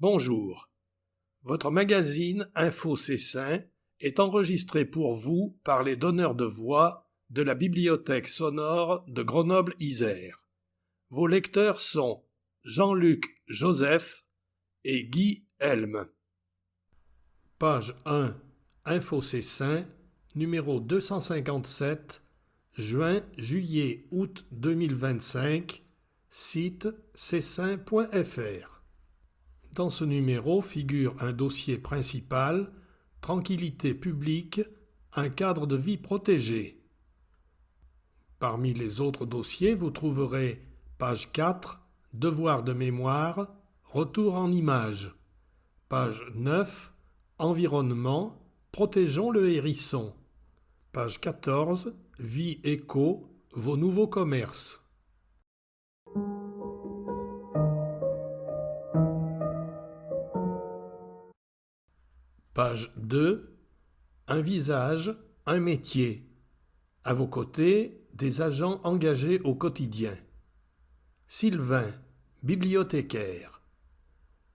Bonjour. Votre magazine Info Cessin est enregistré pour vous par les donneurs de voix de la Bibliothèque sonore de Grenoble-Isère. Vos lecteurs sont Jean-Luc Joseph et Guy Helm. Page 1, Info Cessin, numéro 257, juin-juillet-août 2025, site cessin.fr. Dans ce numéro figure un dossier principal, Tranquillité publique, un cadre de vie protégé. Parmi les autres dossiers, vous trouverez page 4, Devoir de mémoire, retour en images. Page 9, Environnement, protégeons le hérisson. Page 14, Vie éco, vos nouveaux commerces. Page 2, un visage, un métier. À vos côtés, des agents engagés au quotidien. Sylvain, bibliothécaire.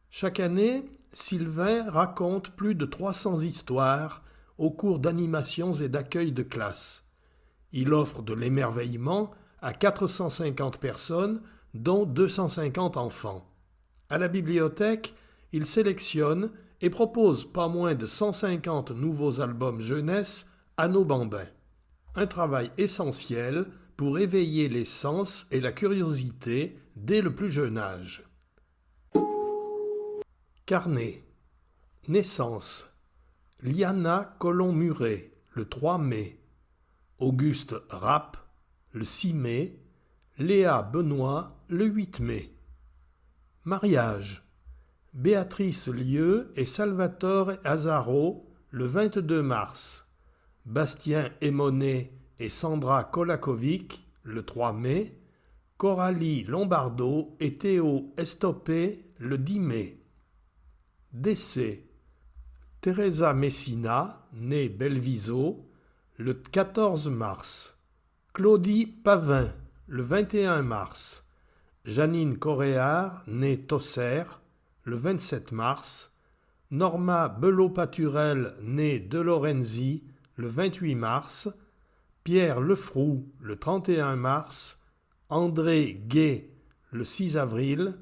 Chaque année, Sylvain raconte plus de 300 histoires au cours d'animations et d'accueil de classe. Il offre de l'émerveillement à 450 personnes, dont 250 enfants. À la bibliothèque, il sélectionne et propose pas moins de 150 nouveaux albums jeunesse à nos bambins. Un travail essentiel pour éveiller les sens et la curiosité dès le plus jeune âge. Carnet. Naissance. Liana Colomb-Muret, le 3 mai. Auguste Rapp, le 6 mai. Léa Benoît, le 8 mai. Mariage. Béatrice Lieu et Salvatore Azaro, le 22 mars. Bastien Emonet et Sandra Kolakovic, le 3 mai. Coralie Lombardo et Théo Estopé, le 10 mai. Décès. Teresa Messina, née Belviso, le 14 mars. Claudie Pavin, le 21 mars. Janine Coréard, née Tosser, le 27 mars. Norma Belot-Paturel, née De Lorenzi, le 28 mars. Pierre Lefroux, le 31 mars. André Gay, le 6 avril.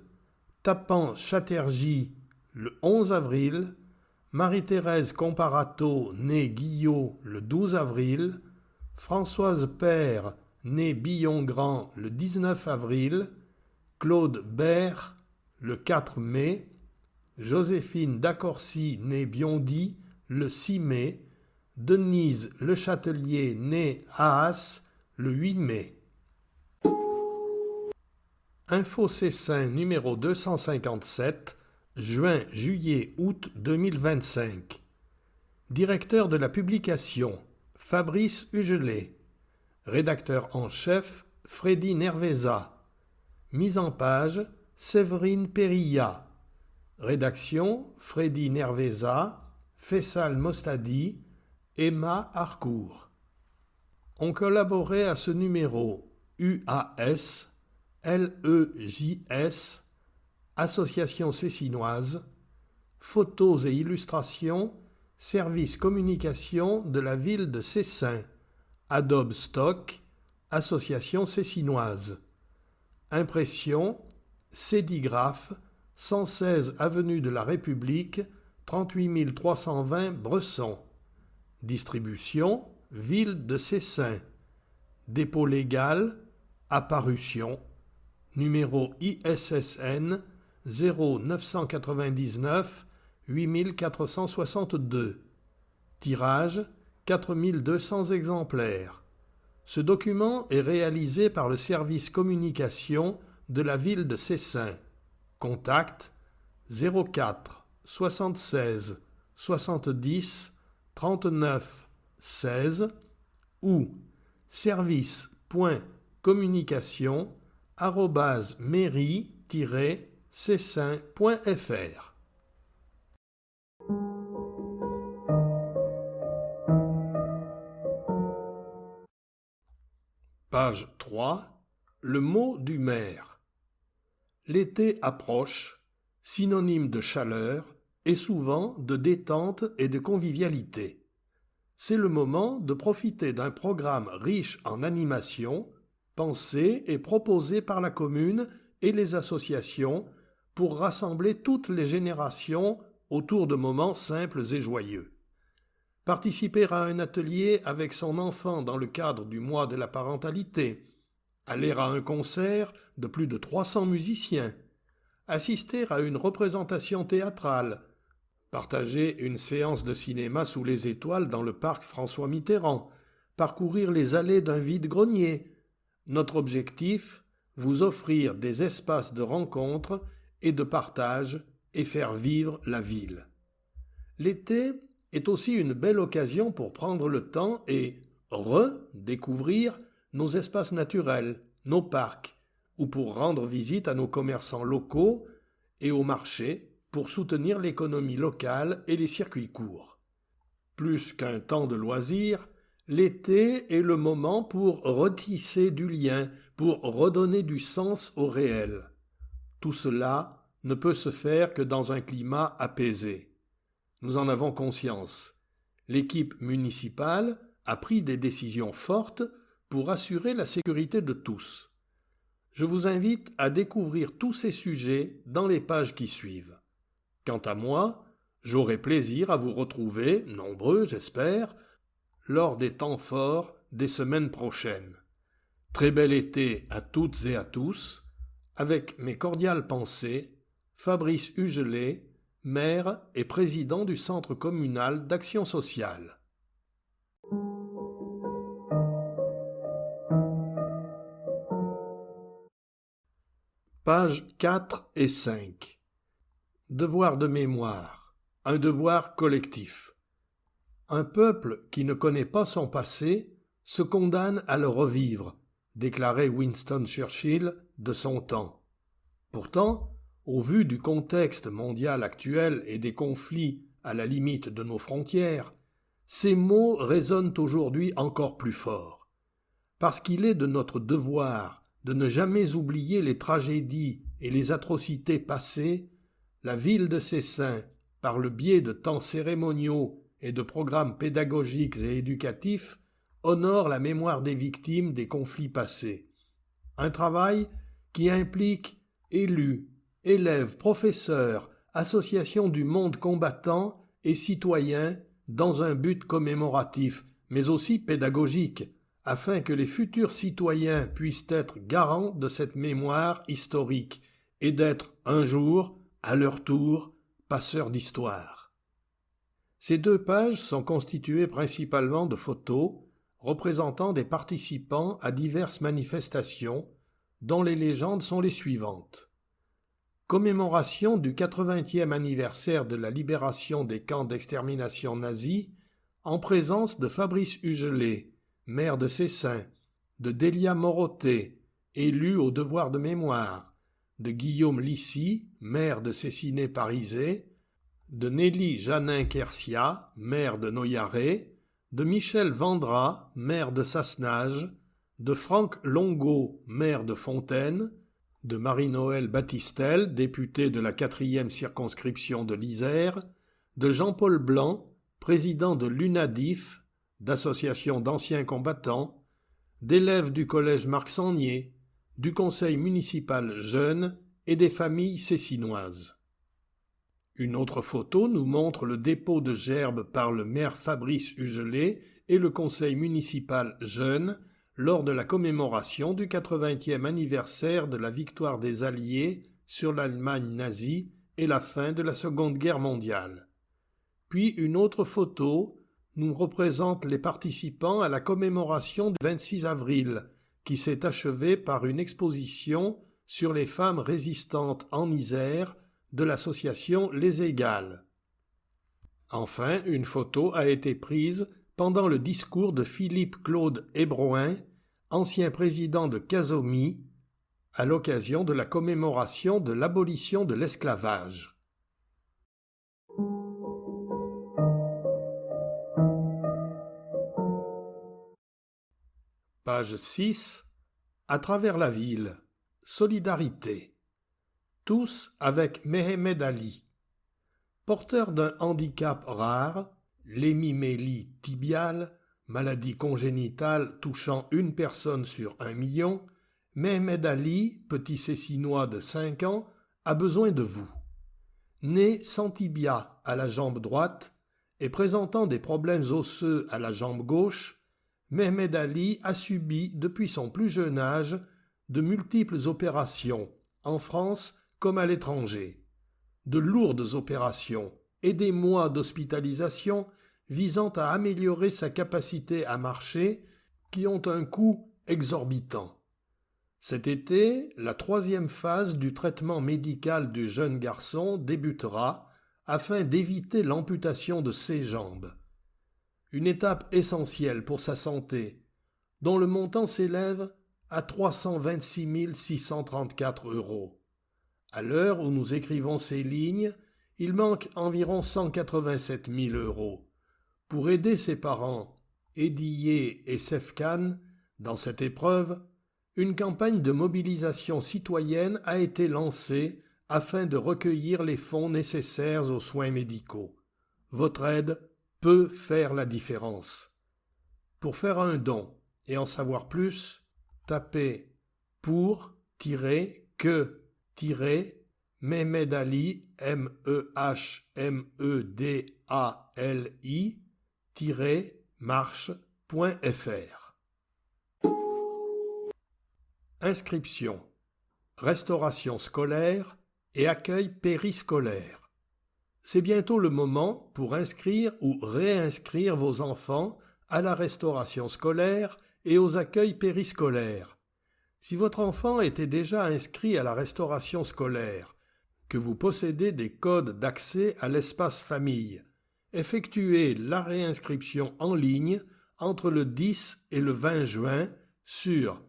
Tapan Chatterjee, le 11 avril. Marie-Thérèse Comparato, née Guillot, le 12 avril. Françoise Père, née Billon-Grand, le 19 avril. Claude Bert, le 4 mai. Joséphine Dacorcy, née Biondi, le 6 mai. Denise Le Châtelier, née Haas, le 8 mai. Info Cessin numéro 257, juin-juillet-août 2025. Directeur de la publication, Fabrice Hugelet. Rédacteur en chef, Freddy Nervesa. Mise en page, Séverine Perilla. Rédaction, Freddy Nervesa, Faisal Mostadi, Emma Harcourt. Ont collaboré à ce numéro UAS, LEJS, Association Cessinoise, photos et illustrations, service communication de la ville de Cessin, Adobe Stock, Association Cessinoise. Impression, Cédigraphe, 116 avenue de la République, 38 320 Bresson. Distribution, ville de Cessin. Dépôt légal, Apparution. Numéro ISSN 0999 8462. Tirage 4200 exemplaires. Ce document est réalisé par le service communication de la ville de Cessin. Contact 04 76 70 39 16 ou service.communication@mairie-cessin.fr. Page 3. Le mot du maire. L'été approche. synonyme de chaleur et souvent de détente et de convivialité. C'est le moment de profiter d'un programme riche en animation, pensé et proposé par la commune et les associations pour rassembler toutes les générations autour de moments simples et joyeux. Participer à un atelier avec son enfant dans le cadre du mois de la parentalité, aller à un concert de plus de 300 musiciens, assister à une représentation théâtrale, partager une séance de cinéma sous les étoiles dans le parc François Mitterrand, parcourir les allées d'un vide-grenier. Notre objectif, vous offrir des espaces de rencontre et de partage et faire vivre la ville. L'été est aussi une belle occasion pour prendre le temps et redécouvrir nos espaces naturels, nos parcs, ou pour rendre visite à nos commerçants locaux et aux marchés pour soutenir l'économie locale et les circuits courts. Plus qu'un temps de loisir, l'été est le moment pour retisser du lien, pour redonner du sens au réel. Tout cela ne peut se faire que dans un climat apaisé. Nous en avons conscience. L'équipe municipale a pris des décisions fortes pour assurer la sécurité de tous. Je vous invite à découvrir tous ces sujets dans les pages qui suivent. Quant à moi, j'aurai plaisir à vous retrouver, nombreux j'espère, lors des temps forts des semaines prochaines. Très bel été à toutes et à tous, avec mes cordiales pensées, Fabrice Hugelet, maire et président du Centre communal d'action sociale. Pages 4 et 5. Devoir de mémoire, un devoir collectif. Un peuple qui ne connaît pas son passé se condamne à le revivre, déclarait Winston Churchill de son temps. Pourtant, au vu du contexte mondial actuel et des conflits à la limite de nos frontières, ces mots résonnent aujourd'hui encore plus fort. Parce qu'il est de notre devoir de ne jamais oublier les tragédies et les atrocités passées, la ville de Cessin, par le biais de temps cérémoniaux et de programmes pédagogiques et éducatifs, honore la mémoire des victimes des conflits passés. Un travail qui implique élus, élèves, professeurs, associations du monde combattant et citoyens dans un but commémoratif, mais aussi pédagogique, afin que les futurs citoyens puissent être garants de cette mémoire historique et d'être un jour, à leur tour, passeurs d'histoire. Ces 2 pages sont constituées principalement de photos représentant des participants à diverses manifestations dont les légendes sont les suivantes. Commémoration du 80e anniversaire de la libération des camps d'extermination nazis en présence de Fabrice Hugelet, maire de Cessin, de Délia Morotet, élu au devoir de mémoire, de Guillaume Lissy, maire de Cessiné-Parisé, de Nelly Janin-Quercia, maire de Noyaret, de Michel Vendra, maire de Sassenage, de Franck Longo, maire de Fontaine, de Marie-Noël Battistel, député de la 4e circonscription de l'Isère, de Jean-Paul Blanc, président de l'UNADIF, d'association d'anciens combattants, d'élèves du collège Marc-Sangnier, du conseil municipal jeune et des familles cessinoises. Une autre photo nous montre le dépôt de gerbes par le maire Fabrice Hugelet et le conseil municipal jeune lors de la commémoration du 80e anniversaire de la victoire des Alliés sur l'Allemagne nazie et la fin de la Seconde Guerre mondiale. Puis une autre photo nous représente les participants à la commémoration du 26 avril, qui s'est achevée par une exposition sur les femmes résistantes en Isère de l'association Les Égales. Enfin, une photo a été prise pendant le discours de Philippe-Claude Hébroin, ancien président de Casomi, à l'occasion de la commémoration de l'abolition de l'esclavage. Page 6. À travers la ville. Solidarité. tous avec Mehemed Ali. Porteur d'un handicap rare, l'hémimélie tibiale, maladie congénitale touchant une personne sur 1 million, Mehemed Ali, petit Cécinois de 5 ans, a besoin de vous. Né sans tibia à la jambe droite et présentant des problèmes osseux à la jambe gauche, Mehemed Ali a subi depuis son plus jeune âge de multiples opérations, en France comme à l'étranger, de lourdes opérations et des mois d'hospitalisation visant à améliorer sa capacité à marcher qui ont un coût exorbitant. Cet été, la 3e phase du traitement médical du jeune garçon débutera afin d'éviter l'amputation de ses jambes. Une étape essentielle pour sa santé, dont le montant s'élève à 326 634 €. À l'heure où nous écrivons ces lignes, il manque environ 187 000 €. Pour aider ses parents, Ediye et Sefkan, dans cette épreuve, une campagne de mobilisation citoyenne a été lancée afin de recueillir les fonds nécessaires aux soins médicaux. Votre aide peut faire la différence. Pour faire un don et en savoir plus, tapez pour-que-Mehemed Ali, MEHMEDALI-marche.fr. Inscription, restauration scolaire et accueil périscolaire. C'est bientôt le moment pour inscrire ou réinscrire vos enfants à la restauration scolaire et aux accueils périscolaires. Si votre enfant était déjà inscrit à la restauration scolaire, que vous possédez des codes d'accès à l'espace famille, effectuez la réinscription en ligne entre le 10 et le 20 juin sur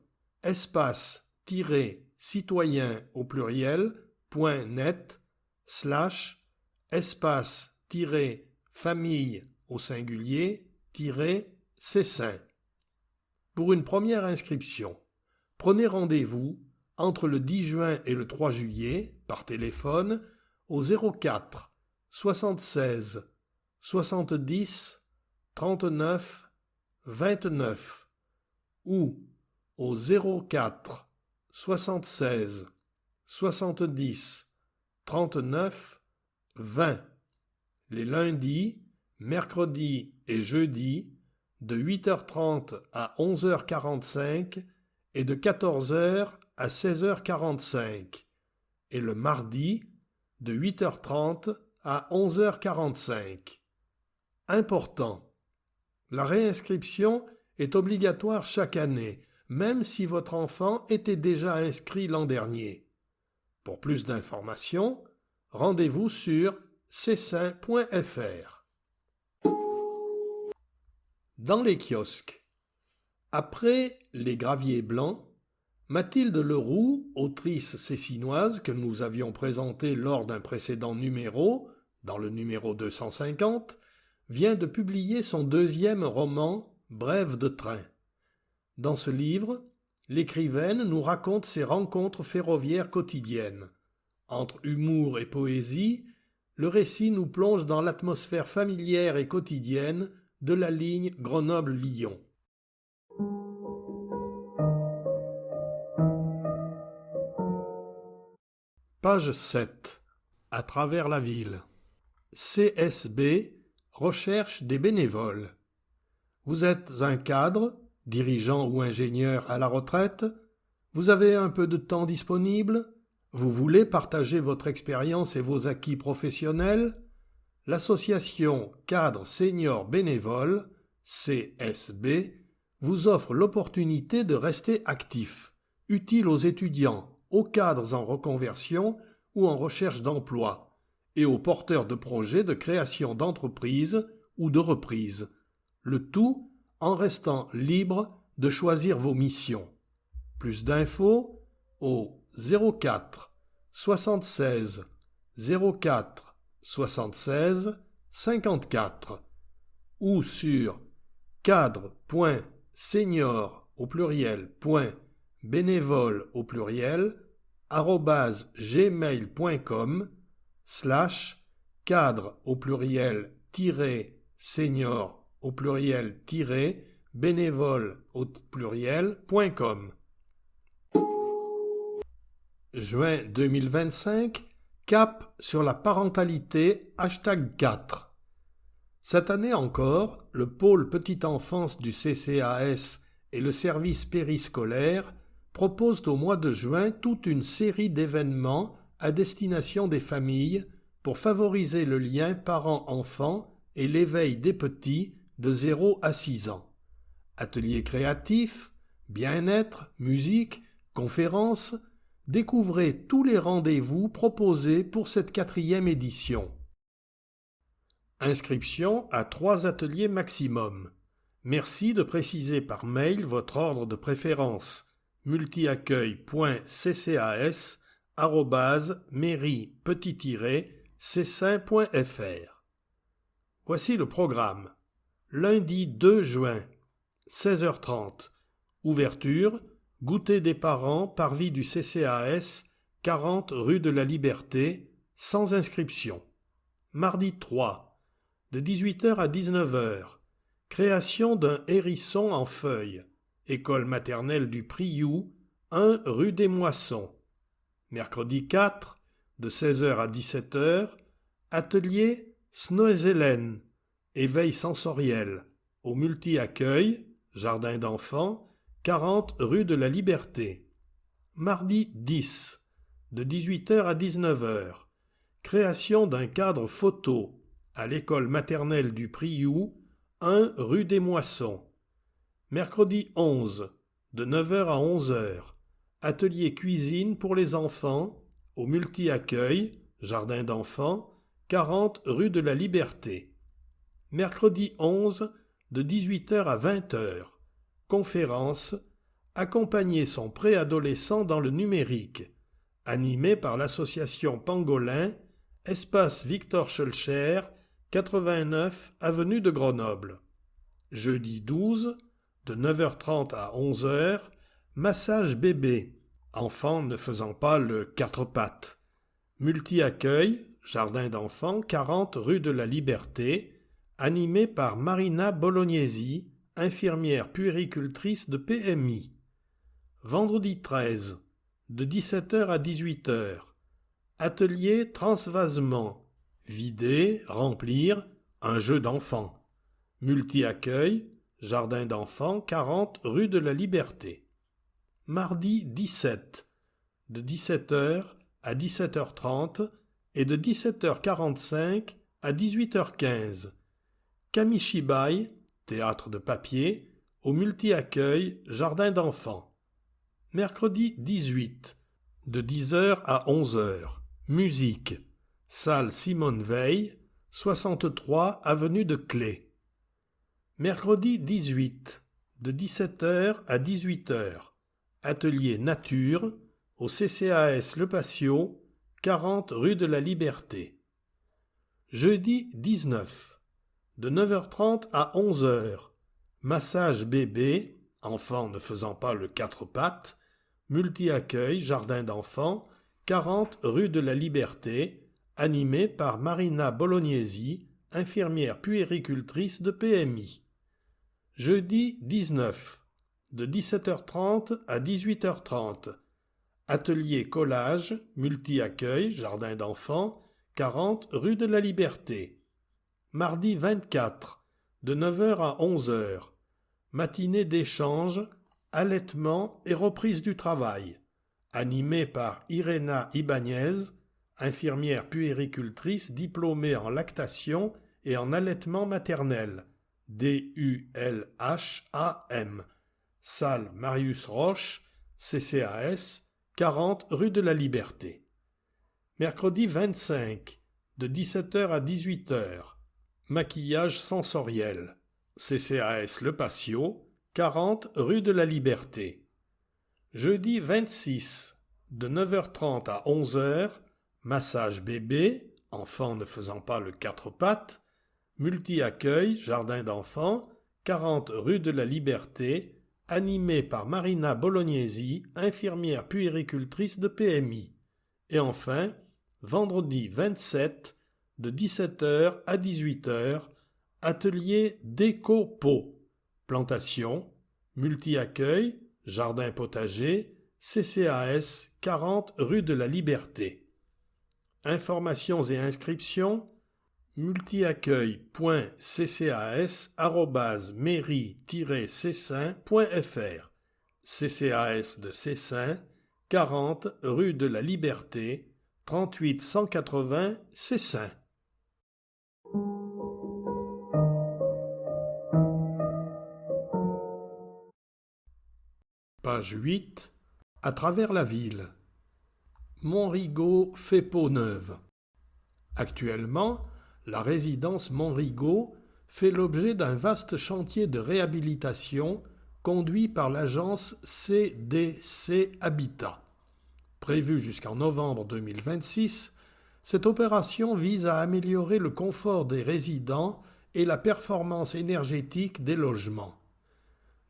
espace-citoyen au pluriel.net/espace-famille au singulier-C5. Pour une première inscription, prenez rendez-vous entre le 10 juin et le 3 juillet par téléphone au 04 76 70 39 29 ou au 04 76 70 39 20 les lundis, mercredis et jeudis de 8h30 à 11h45 et de 14h à 16h45 et le mardi de 8h30 à 11h45. Important, la réinscription est obligatoire chaque année, même si votre enfant était déjà inscrit l'an dernier. Pour plus d'informations, rendez-vous sur csin.fr. Dans les kiosques. Après Les Graviers Blancs, Mathilde Leroux, autrice cécinoise que nous avions présentée lors d'un précédent numéro, dans le numéro 250, vient de publier son 2e roman, Brève de train. Dans ce livre, l'écrivaine nous raconte ses rencontres ferroviaires quotidiennes. Entre humour et poésie, le récit nous plonge dans l'atmosphère familière et quotidienne de la ligne Grenoble-Lyon. Page 7. À travers la ville. CSB recherche des bénévoles. Vous êtes un cadre, dirigeant ou ingénieur à la retraite, vous avez un peu de temps disponible, vous voulez partager votre expérience et vos acquis professionnels, l'association Cadre Senior Bénévole, CSB, vous offre l'opportunité de rester actif, utile aux étudiants, aux cadres en reconversion ou en recherche d'emploi, et aux porteurs de projets de création d'entreprise ou de reprise, le tout en restant libre de choisir vos missions. Plus d'infos au 04 76 04 76 54 ou sur cadre.senior au pluriel.bénévole au pluriel @gmail.com /cadre au pluriel senior au pluriel bénévole au pluriel.com. Juin 2025, cap sur la parentalité #4. Cette année encore, le pôle petite enfance du CCAS et le service périscolaire proposent au mois de juin toute une série d'événements à destination des familles pour favoriser le lien parent-enfant et l'éveil des petits de 0 à 6 ans. Ateliers créatifs, bien-être, musique, conférences, découvrez tous les rendez-vous proposés pour cette 4e édition. Inscription à 3 ateliers maximum. Merci de préciser par mail votre ordre de préférence multiaccueil.ccas@mairie-cessin.fr. Voici le programme. Lundi 2 juin, 16h30. Ouverture, goûter des parents, parvis du CCAS, 40 rue de la Liberté, sans inscription. Mardi 3, de 18h à 19h. Création d'un hérisson en feuilles. École maternelle du Priou, 1 rue des Moissons. Mercredi 4, de 16h à 17h. Atelier Snoezelen, éveil sensoriel, au multi-accueil, jardin d'enfants, 40 rue de la Liberté. Mardi 10, de 18h à 19h. Création d'un cadre photo à l'école maternelle du Priou, 1 rue des Moissons. Mercredi 11, de 9h à 11h. Atelier cuisine pour les enfants, au multi-accueil, jardin d'enfants, 40 rue de la Liberté. Mercredi 11, de 18h à 20h. Conférence Accompagner son préadolescent dans le numérique, animée par l'association Pangolin, espace Victor Schœlcher, 89 avenue de Grenoble. Jeudi 12, de 9h30 à 11h, massage bébé, enfant ne faisant pas le 4 pattes. Multi-accueil, jardin d'enfants, 40 rue de la Liberté, animé par Marina Bolognesi, infirmière puéricultrice de PMI. Vendredi 13, de 17h à 18h. Atelier transvasement, vider, remplir, un jeu d'enfant. Multi-accueil, jardin d'enfants, 40 rue de la Liberté. Mardi 17, de 17h à 17h30 et de 17h45 à 18h15. Kamishibai, théâtre de papier, au multi-accueil, jardin d'enfants. Mercredi 18, de 10h à 11h. Musique, salle Simone Veil, 63 avenue de Clé. Mercredi 18, de 17h à 18h. Atelier nature, au CCAS Le Patio, 40 rue de la Liberté. Jeudi 19, de 9h30 à 11h. Massage bébé, enfant ne faisant pas le 4 pattes, multi-accueil, jardin d'enfants, 40 rue de la Liberté, animé par Marina Bolognesi, infirmière puéricultrice de PMI. Jeudi 19, de 17h30 à 18h30. Atelier collage, multi-accueil, jardin d'enfants, 40 rue de la Liberté. Mardi 24, de 9h à 11h. Matinée d'échange, allaitement et reprise du travail. Animé par Irena Ibanez, infirmière puéricultrice diplômée en lactation et en allaitement maternel, DULHAM. Salle Marius Roche, CCAS, 40 rue de la Liberté. Mercredi 25, de 17h à 18h. Maquillage sensoriel. CCAS Le Patio, 40 rue de la Liberté. Jeudi 26, de 9h30 à 11h. Massage bébé, enfant ne faisant pas le 4 pattes. Multi-accueil, jardin d'enfants, 40 rue de la Liberté, animé par Marina Bolognesi, infirmière puéricultrice de PMI. Et enfin, vendredi 27, de 17h à 18h, atelier déco-pot, plantation, multi-accueil, jardin potager, CCAS 40 rue de la Liberté. Informations et inscriptions multiaccueil.ccas@mairie-cessin.fr CCAS de Cessin, 40 rue de la Liberté, 38 180 Cessin. Page 8. À travers la ville. Montrigaud fait peau neuve. Actuellement, la résidence Montrigaud fait l'objet d'un vaste chantier de réhabilitation conduit par l'agence CDC Habitat. Prévue jusqu'en novembre 2026, cette opération vise à améliorer le confort des résidents et la performance énergétique des logements.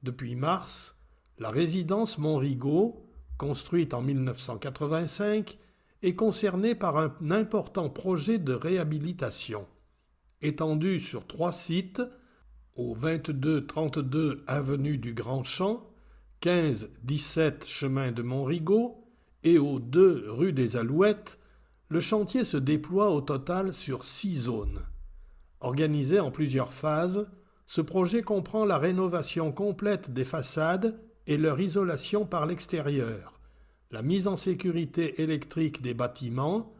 Depuis mars, la résidence Montrigaud, construite en 1985, est concernée par un important projet de réhabilitation. Étendue sur 3 sites, au 22-32 avenue du Grand Champ, 15-17 chemin de Montrigaud et au 2 rue des Alouettes, le chantier se déploie au total sur 6 zones. Organisé en plusieurs phases, ce projet comprend la rénovation complète des façades et leur isolation par l'extérieur, la mise en sécurité électrique des bâtiments,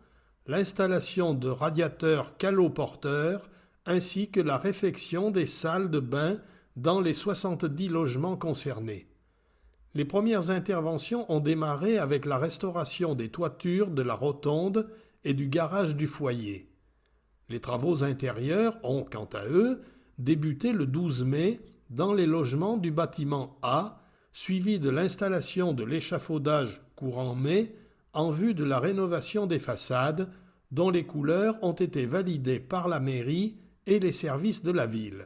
l'installation de radiateurs caloporteurs ainsi que la réfection des salles de bain dans les 70 logements concernés. Les premières interventions ont démarré avec la restauration des toitures de la rotonde et du garage du foyer. Les travaux intérieurs ont, quant à eux, débuté le 12 mai dans les logements du bâtiment A, suivi de l'installation de l'échafaudage courant mai en vue de la rénovation des façades, dont les couleurs ont été validées par la mairie et les services de la ville.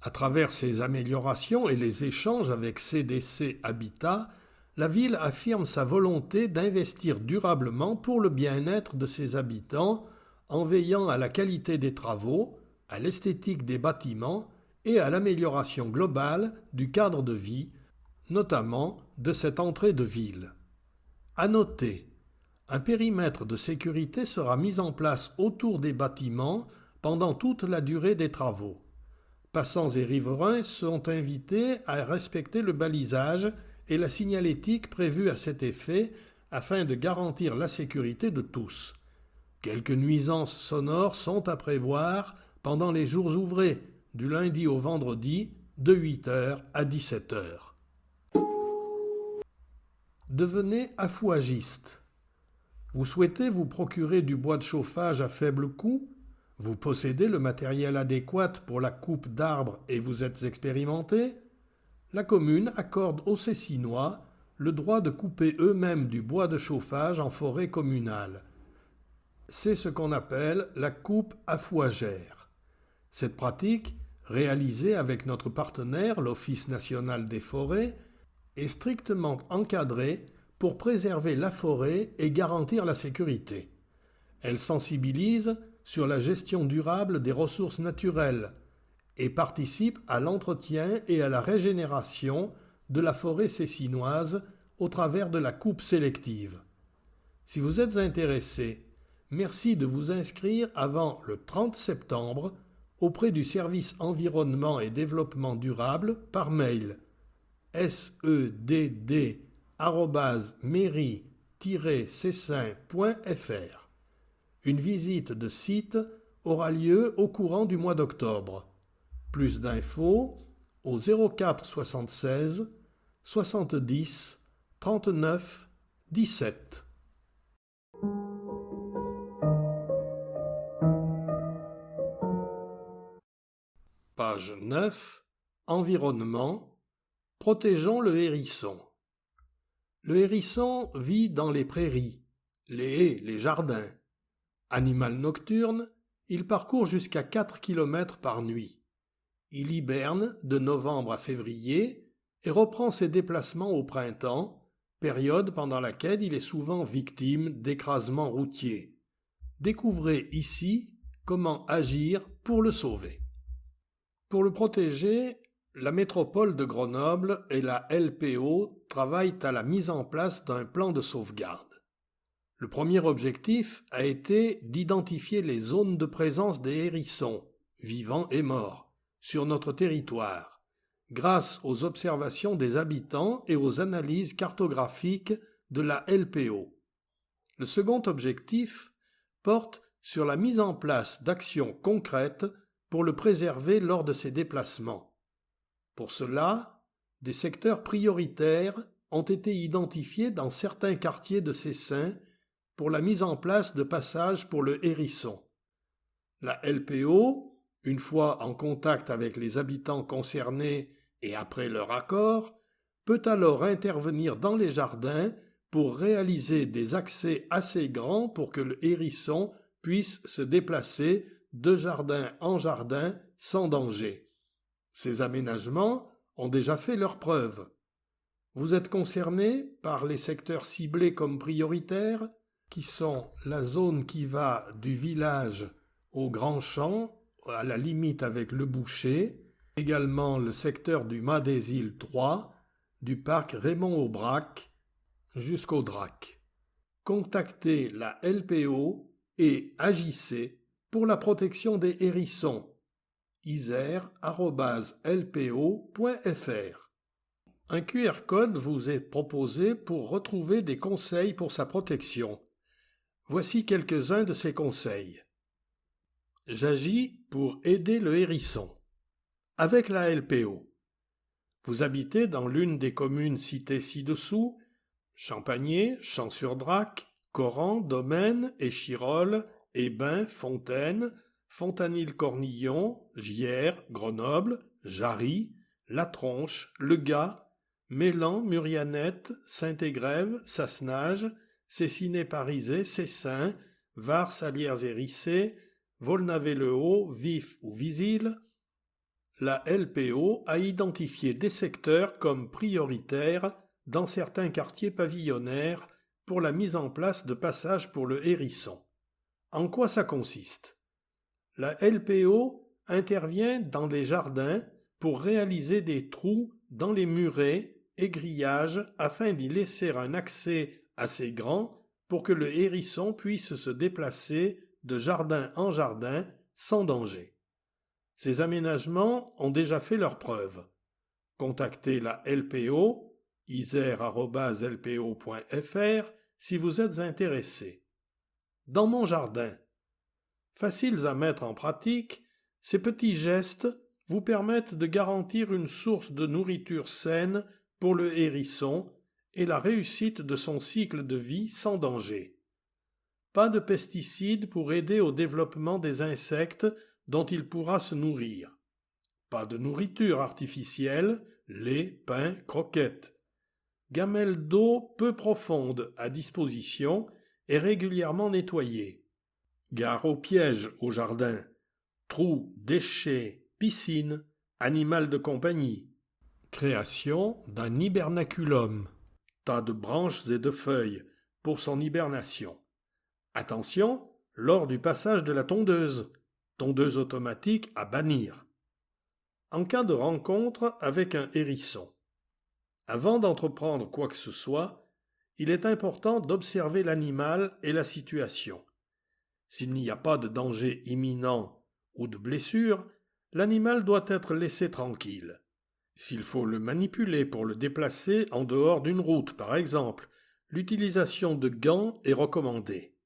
À travers ces améliorations et les échanges avec CDC Habitat, la ville affirme sa volonté d'investir durablement pour le bien-être de ses habitants en veillant à la qualité des travaux, à l'esthétique des bâtiments et à l'amélioration globale du cadre de vie, notamment de cette entrée de ville. À noter, un périmètre de sécurité sera mis en place autour des bâtiments pendant toute la durée des travaux. Passants et riverains sont invités à respecter le balisage et la signalétique prévue à cet effet afin de garantir la sécurité de tous. Quelques nuisances sonores sont à prévoir pendant les jours ouvrés, du lundi au vendredi, de 8h à 17h. Devenez affouagiste. Vous souhaitez vous procurer du bois de chauffage à faible coût ? Vous possédez le matériel adéquat pour la coupe d'arbres et vous êtes expérimenté ? La commune accorde aux Cessinois le droit de couper eux-mêmes du bois de chauffage en forêt communale. C'est ce qu'on appelle la coupe affouagère. Cette pratique, réalisée avec notre partenaire, l'Office national des forêts, est strictement encadrée pour préserver la forêt et garantir la sécurité. Elle sensibilise sur la gestion durable des ressources naturelles et participe à l'entretien et à la régénération de la forêt cessinoise au travers de la coupe sélective. Si vous êtes intéressé, merci de vous inscrire avant le 30 septembre auprès du service environnement et développement durable par mail sedd@mairie-cessin.fr. Une visite de site aura lieu au courant du mois d'octobre. Plus d'infos au 04 76 70 39 17. Page 9. Environnement. Protégeons le hérisson. Le hérisson vit dans les prairies, les haies, les jardins. Animal nocturne, il parcourt jusqu'à 4 km par nuit. Il hiberne de novembre à février et reprend ses déplacements au printemps, période pendant laquelle il est souvent victime d'écrasements routiers. Découvrez ici comment agir pour le sauver. Pour le protéger, la métropole de Grenoble et la LPO travaillent à la mise en place d'un plan de sauvegarde. Le premier objectif a été d'identifier les zones de présence des hérissons, vivants et morts, sur notre territoire, grâce aux observations des habitants et aux analyses cartographiques de la LPO. Le second objectif porte sur la mise en place d'actions concrètes pour le préserver lors de ses déplacements. Pour cela, des secteurs prioritaires ont été identifiés dans certains quartiers de Cessin pour la mise en place de passages pour le hérisson. La LPO, une fois en contact avec les habitants concernés et après leur accord, peut alors intervenir dans les jardins pour réaliser des accès assez grands pour que le hérisson puisse se déplacer de jardin en jardin sans danger. Ces aménagements ont déjà fait leurs preuves. Vous êtes concerné par les secteurs ciblés comme prioritaires, qui sont la zone qui va du village au Grand Champ, à la limite avec le Boucher, également le secteur du Mas des Îles 3, du parc Raymond-Aubrac jusqu'au Drac. Contactez la LPO et agissez pour la protection des hérissons. isère@lpo.fr. Un QR code vous est proposé pour retrouver des conseils pour sa protection. Voici quelques-uns de ces conseils. J'agis pour aider le hérisson. Avec la LPO. Vous habitez dans l'une des communes citées ci-dessous, Champagné, Champs-sur-Drac, Coran, Domaine, Échirolles, Hébin, Fontaine, Fontanil-Cornillon, Gières, Grenoble, Jarry, La Tronche, Le Gard, Mélan, Murianette, Saint-Égrève, Sassenage, Cessiné-Parisé, Cessin, Var, Salières Hérissées, Volnavé-le-Haut, Vif ou Visil. La LPO a identifié des secteurs comme prioritaires dans certains quartiers pavillonnaires pour la mise en place de passages pour le hérisson. En quoi ça consiste ? La LPO intervient dans les jardins pour réaliser des trous dans les murets et grillages afin d'y laisser un accès assez grand pour que le hérisson puisse se déplacer de jardin en jardin sans danger. Ces aménagements ont déjà fait leurs preuves. Contactez la LPO, isère@lpo.fr, si vous êtes intéressé. Dans mon jardin. Faciles à mettre en pratique, ces petits gestes vous permettent de garantir une source de nourriture saine pour le hérisson et la réussite de son cycle de vie sans danger. Pas de pesticides pour aider au développement des insectes dont il pourra se nourrir. Pas de nourriture artificielle, lait, pain, croquettes. Gamelle d'eau peu profonde à disposition et régulièrement nettoyée. Gare aux pièges au jardin. Trous, déchets, piscine, animal de compagnie. Création d'un hibernaculum. Tas de branches et de feuilles pour son hibernation. Attention, lors du passage de la tondeuse automatique à bannir. En cas de rencontre avec un hérisson. Avant d'entreprendre quoi que ce soit, il est important d'observer l'animal et la situation. S'il n'y a pas de danger imminent ou de blessure, l'animal doit être laissé tranquille. S'il faut le manipuler pour le déplacer en dehors d'une route, par exemple, l'utilisation de gants est recommandée.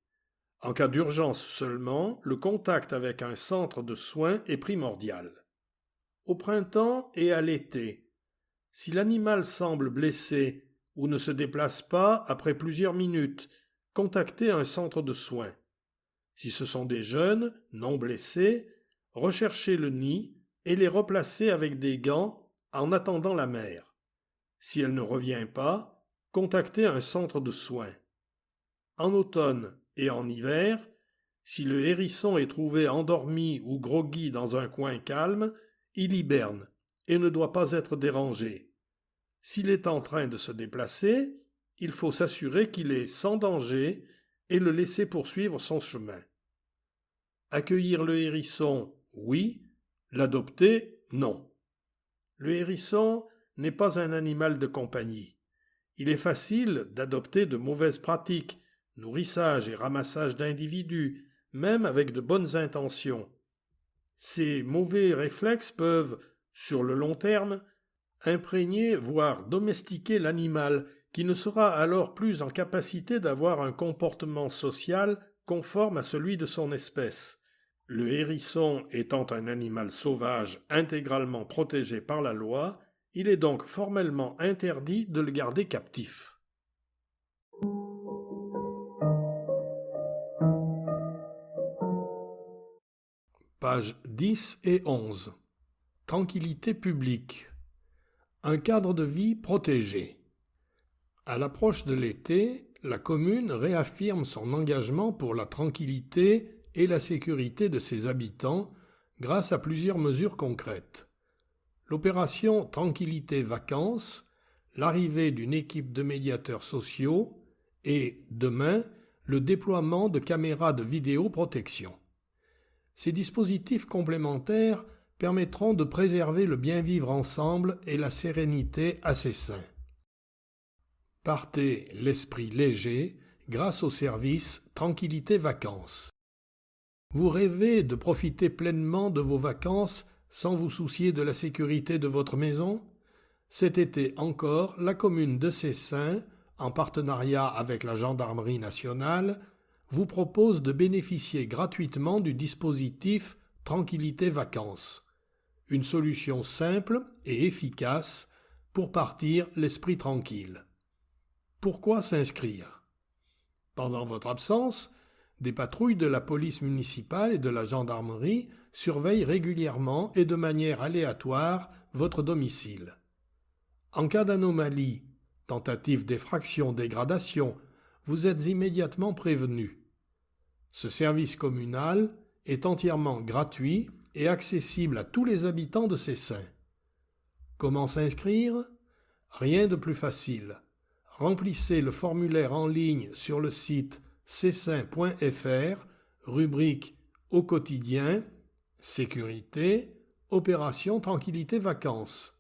En cas d'urgence seulement, le contact avec un centre de soins est primordial. Au printemps et à l'été, si l'animal semble blessé ou ne se déplace pas après plusieurs minutes, contactez un centre de soins. Si ce sont des jeunes, non blessés, recherchez le nid et les replacez avec des gants en attendant la mère. Si elle ne revient pas, contactez un centre de soins. En automne et en hiver, si le hérisson est trouvé endormi ou groggy dans un coin calme, il hiberne et ne doit pas être dérangé. S'il est en train de se déplacer, il faut s'assurer qu'il est sans danger et le laisser poursuivre son chemin. Accueillir le hérisson, oui. L'adopter, non. Le hérisson n'est pas un animal de compagnie. Il est facile d'adopter de mauvaises pratiques, nourrissage et ramassage d'individus, même avec de bonnes intentions. Ces mauvais réflexes peuvent, sur le long terme, imprégner, voire domestiquer l'animal, qui ne sera alors plus en capacité d'avoir un comportement social conforme à celui de son espèce. Le hérisson étant un animal sauvage intégralement protégé par la loi, il est donc formellement interdit de le garder captif. Pages 10 et 11. Tranquillité publique. Un cadre de vie protégé. À l'approche de l'été, la commune réaffirme son engagement pour la tranquillité et la sécurité de ses habitants grâce à plusieurs mesures concrètes. L'opération Tranquillité Vacances, l'arrivée d'une équipe de médiateurs sociaux et, demain, le déploiement de caméras de vidéoprotection. Ces dispositifs complémentaires permettront de préserver le bien-vivre ensemble et la sérénité à Cessin. Partez l'esprit léger grâce au service Tranquillité Vacances. Vous rêvez de profiter pleinement de vos vacances sans vous soucier de la sécurité de votre maison? Cet été encore, la commune de Cessin, en partenariat avec la Gendarmerie nationale, vous propose de bénéficier gratuitement du dispositif Tranquillité Vacances, une solution simple et efficace pour partir l'esprit tranquille. Pourquoi s'inscrire? Pendant votre absence, des patrouilles de la police municipale et de la gendarmerie surveillent régulièrement et de manière aléatoire votre domicile. En cas d'anomalie, tentative d'effraction, dégradation, vous êtes immédiatement prévenu. Ce service communal est entièrement gratuit et accessible à tous les habitants de Cessin. Comment s'inscrire? Rien de plus facile. Remplissez le formulaire en ligne sur le site cessin.fr, rubrique Au quotidien, Sécurité, Opération Tranquillité Vacances.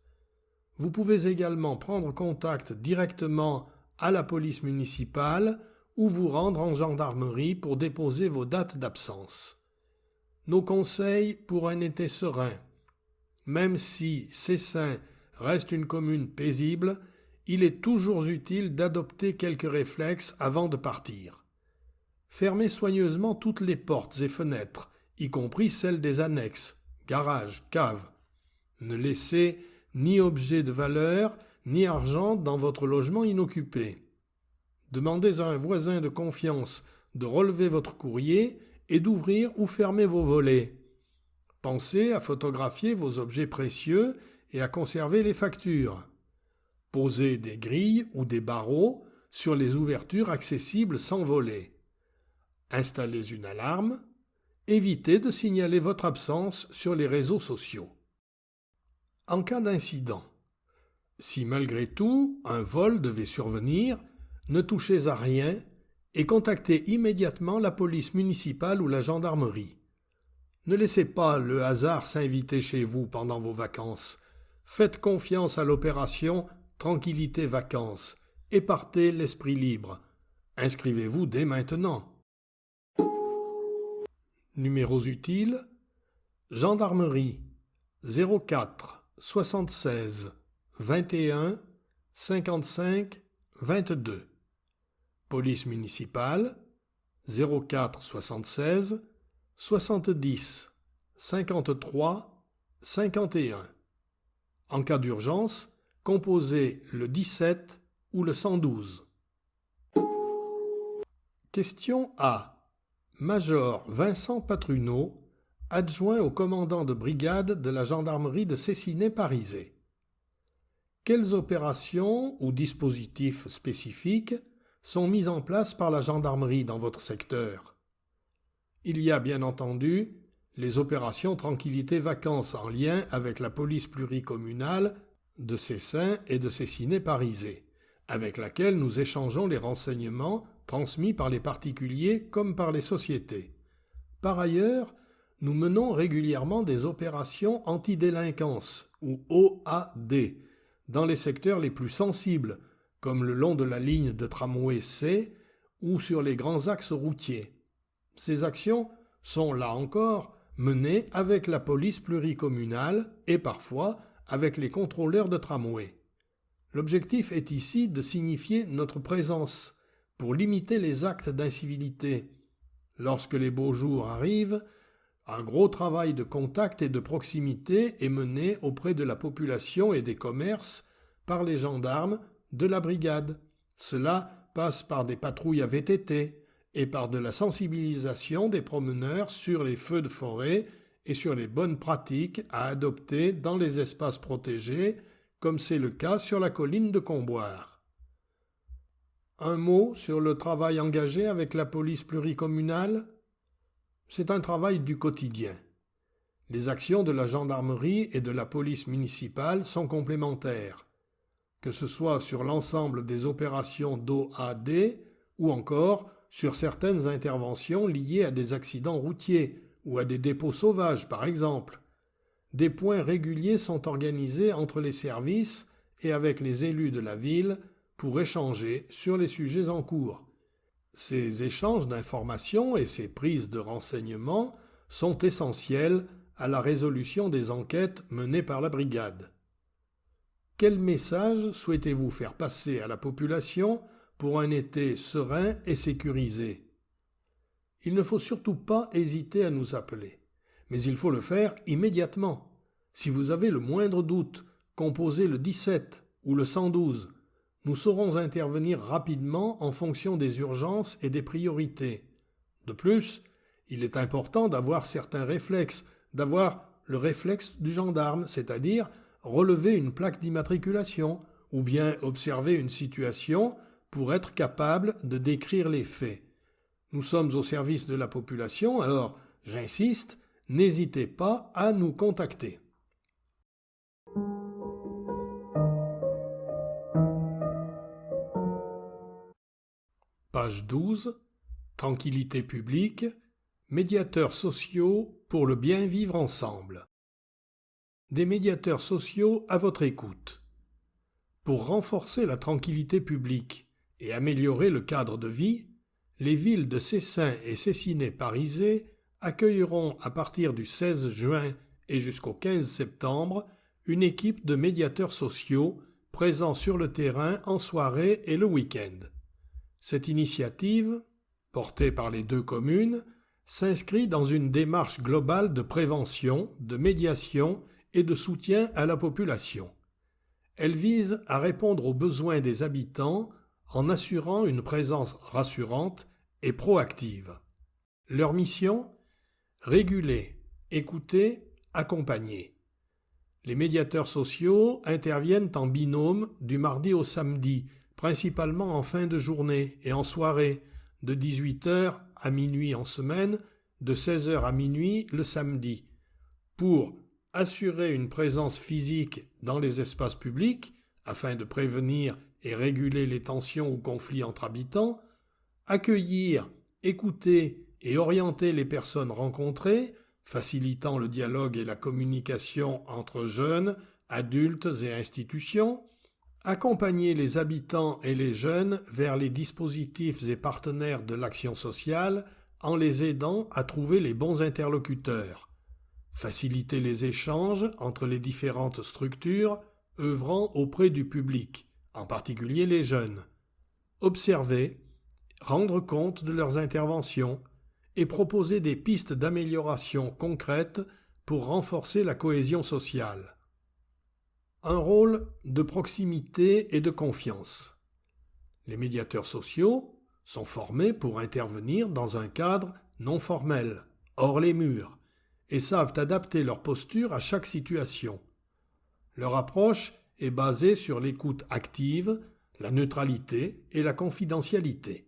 Vous pouvez également prendre contact directement à la police municipale ou vous rendre en gendarmerie pour déposer vos dates d'absence. Nos conseils pour un été serein. Même si Cessin reste une commune paisible, il est toujours utile d'adopter quelques réflexes avant de partir. Fermez soigneusement toutes les portes et fenêtres, y compris celles des annexes, garages, caves. Ne laissez ni objet de valeur, ni argent dans votre logement inoccupé. Demandez à un voisin de confiance de relever votre courrier et d'ouvrir ou fermer vos volets. Pensez à photographier vos objets précieux et à conserver les factures. Posez des grilles ou des barreaux sur les ouvertures accessibles sans volet. Installez une alarme. Évitez de signaler votre absence sur les réseaux sociaux. En cas d'incident, si malgré tout un vol devait survenir, ne touchez à rien et contactez immédiatement la police municipale ou la gendarmerie. Ne laissez pas le hasard s'inviter chez vous pendant vos vacances. Faites confiance à l'opération Tranquillité Vacances et partez l'esprit libre. Inscrivez-vous dès maintenant. Numéros utiles: Gendarmerie 04 76 21 55 22. Police municipale 04 76 70 53 51. En cas d'urgence, composez le 17 ou le 112. Question A. Major Vincent Patruneau, adjoint au commandant de brigade de la gendarmerie de Cessinay-Parizé. Quelles opérations ou dispositifs spécifiques sont mis en place par la gendarmerie dans votre secteur? Il y a bien entendu les opérations Tranquillité Vacances en lien avec la police pluricommunale de Cessin et de Cessiné-Parisé, avec laquelle nous échangeons les renseignements transmis par les particuliers comme par les sociétés. Par ailleurs, nous menons régulièrement des opérations antidélinquance, ou OAD, dans les secteurs les plus sensibles, comme le long de la ligne de tramway C ou sur les grands axes routiers. Ces actions sont, là encore, menées avec la police pluricommunale et parfois avec les contrôleurs de tramway. L'objectif est ici de signifier notre présence pour limiter les actes d'incivilité. Lorsque les beaux jours arrivent, un gros travail de contact et de proximité est mené auprès de la population et des commerces par les gendarmes de la brigade. Cela passe par des patrouilles à VTT et par de la sensibilisation des promeneurs sur les feux de forêt et sur les bonnes pratiques à adopter dans les espaces protégés, comme c'est le cas sur la colline de Comboire. Un mot sur le travail engagé avec la police pluricommunale ? C'est un travail du quotidien. Les actions de la gendarmerie et de la police municipale sont complémentaires, que ce soit sur l'ensemble des opérations d'OAD ou encore sur certaines interventions liées à des accidents routiers ou à des dépôts sauvages, par exemple. Des points réguliers sont organisés entre les services et avec les élus de la ville pour échanger sur les sujets en cours. Ces échanges d'informations et ces prises de renseignements sont essentiels à la résolution des enquêtes menées par la brigade. Quel message souhaitez-vous faire passer à la population pour un été serein et sécurisé ? Il ne faut surtout pas hésiter à nous appeler, mais il faut le faire immédiatement. Si vous avez le moindre doute, composez le 17 ou le 112. Nous saurons intervenir rapidement en fonction des urgences et des priorités. De plus, il est important d'avoir certains réflexes, d'avoir le réflexe du gendarme, c'est-à-dire relever une plaque d'immatriculation ou bien observer une situation pour être capable de décrire les faits. Nous sommes au service de la population, alors, j'insiste, n'hésitez pas à nous contacter. Page 12. Tranquillité publique. Médiateurs sociaux pour le bien vivre ensemble. Des médiateurs sociaux à votre écoute. Pour renforcer la tranquillité publique et améliorer le cadre de vie, les villes de Cessin et Cessiné-Parisé accueilleront à partir du 16 juin et jusqu'au 15 septembre une équipe de médiateurs sociaux présents sur le terrain en soirée et le week-end. Cette initiative, portée par les deux communes, s'inscrit dans une démarche globale de prévention, de médiation et de soutien à la population. Elle vise à répondre aux besoins des habitants en assurant une présence rassurante et proactive. Leur mission ? Réguler, écouter, accompagner. Les médiateurs sociaux interviennent en binôme du mardi au samedi, principalement en fin de journée et en soirée, de 18h à minuit en semaine, de 16h à minuit le samedi, pour assurer une présence physique dans les espaces publics, afin de prévenir et réguler les tensions ou conflits entre habitants, accueillir, écouter et orienter les personnes rencontrées, facilitant le dialogue et la communication entre jeunes, adultes et institutions, accompagner les habitants et les jeunes vers les dispositifs et partenaires de l'action sociale en les aidant à trouver les bons interlocuteurs, faciliter les échanges entre les différentes structures œuvrant auprès du public, en particulier les jeunes, observer, rendre compte de leurs interventions et proposer des pistes d'amélioration concrètes pour renforcer la cohésion sociale. Un rôle de proximité et de confiance. Les médiateurs sociaux sont formés pour intervenir dans un cadre non formel, hors les murs, et savent adapter leur posture à chaque situation. Leur approche est basée sur l'écoute active, la neutralité et la confidentialité.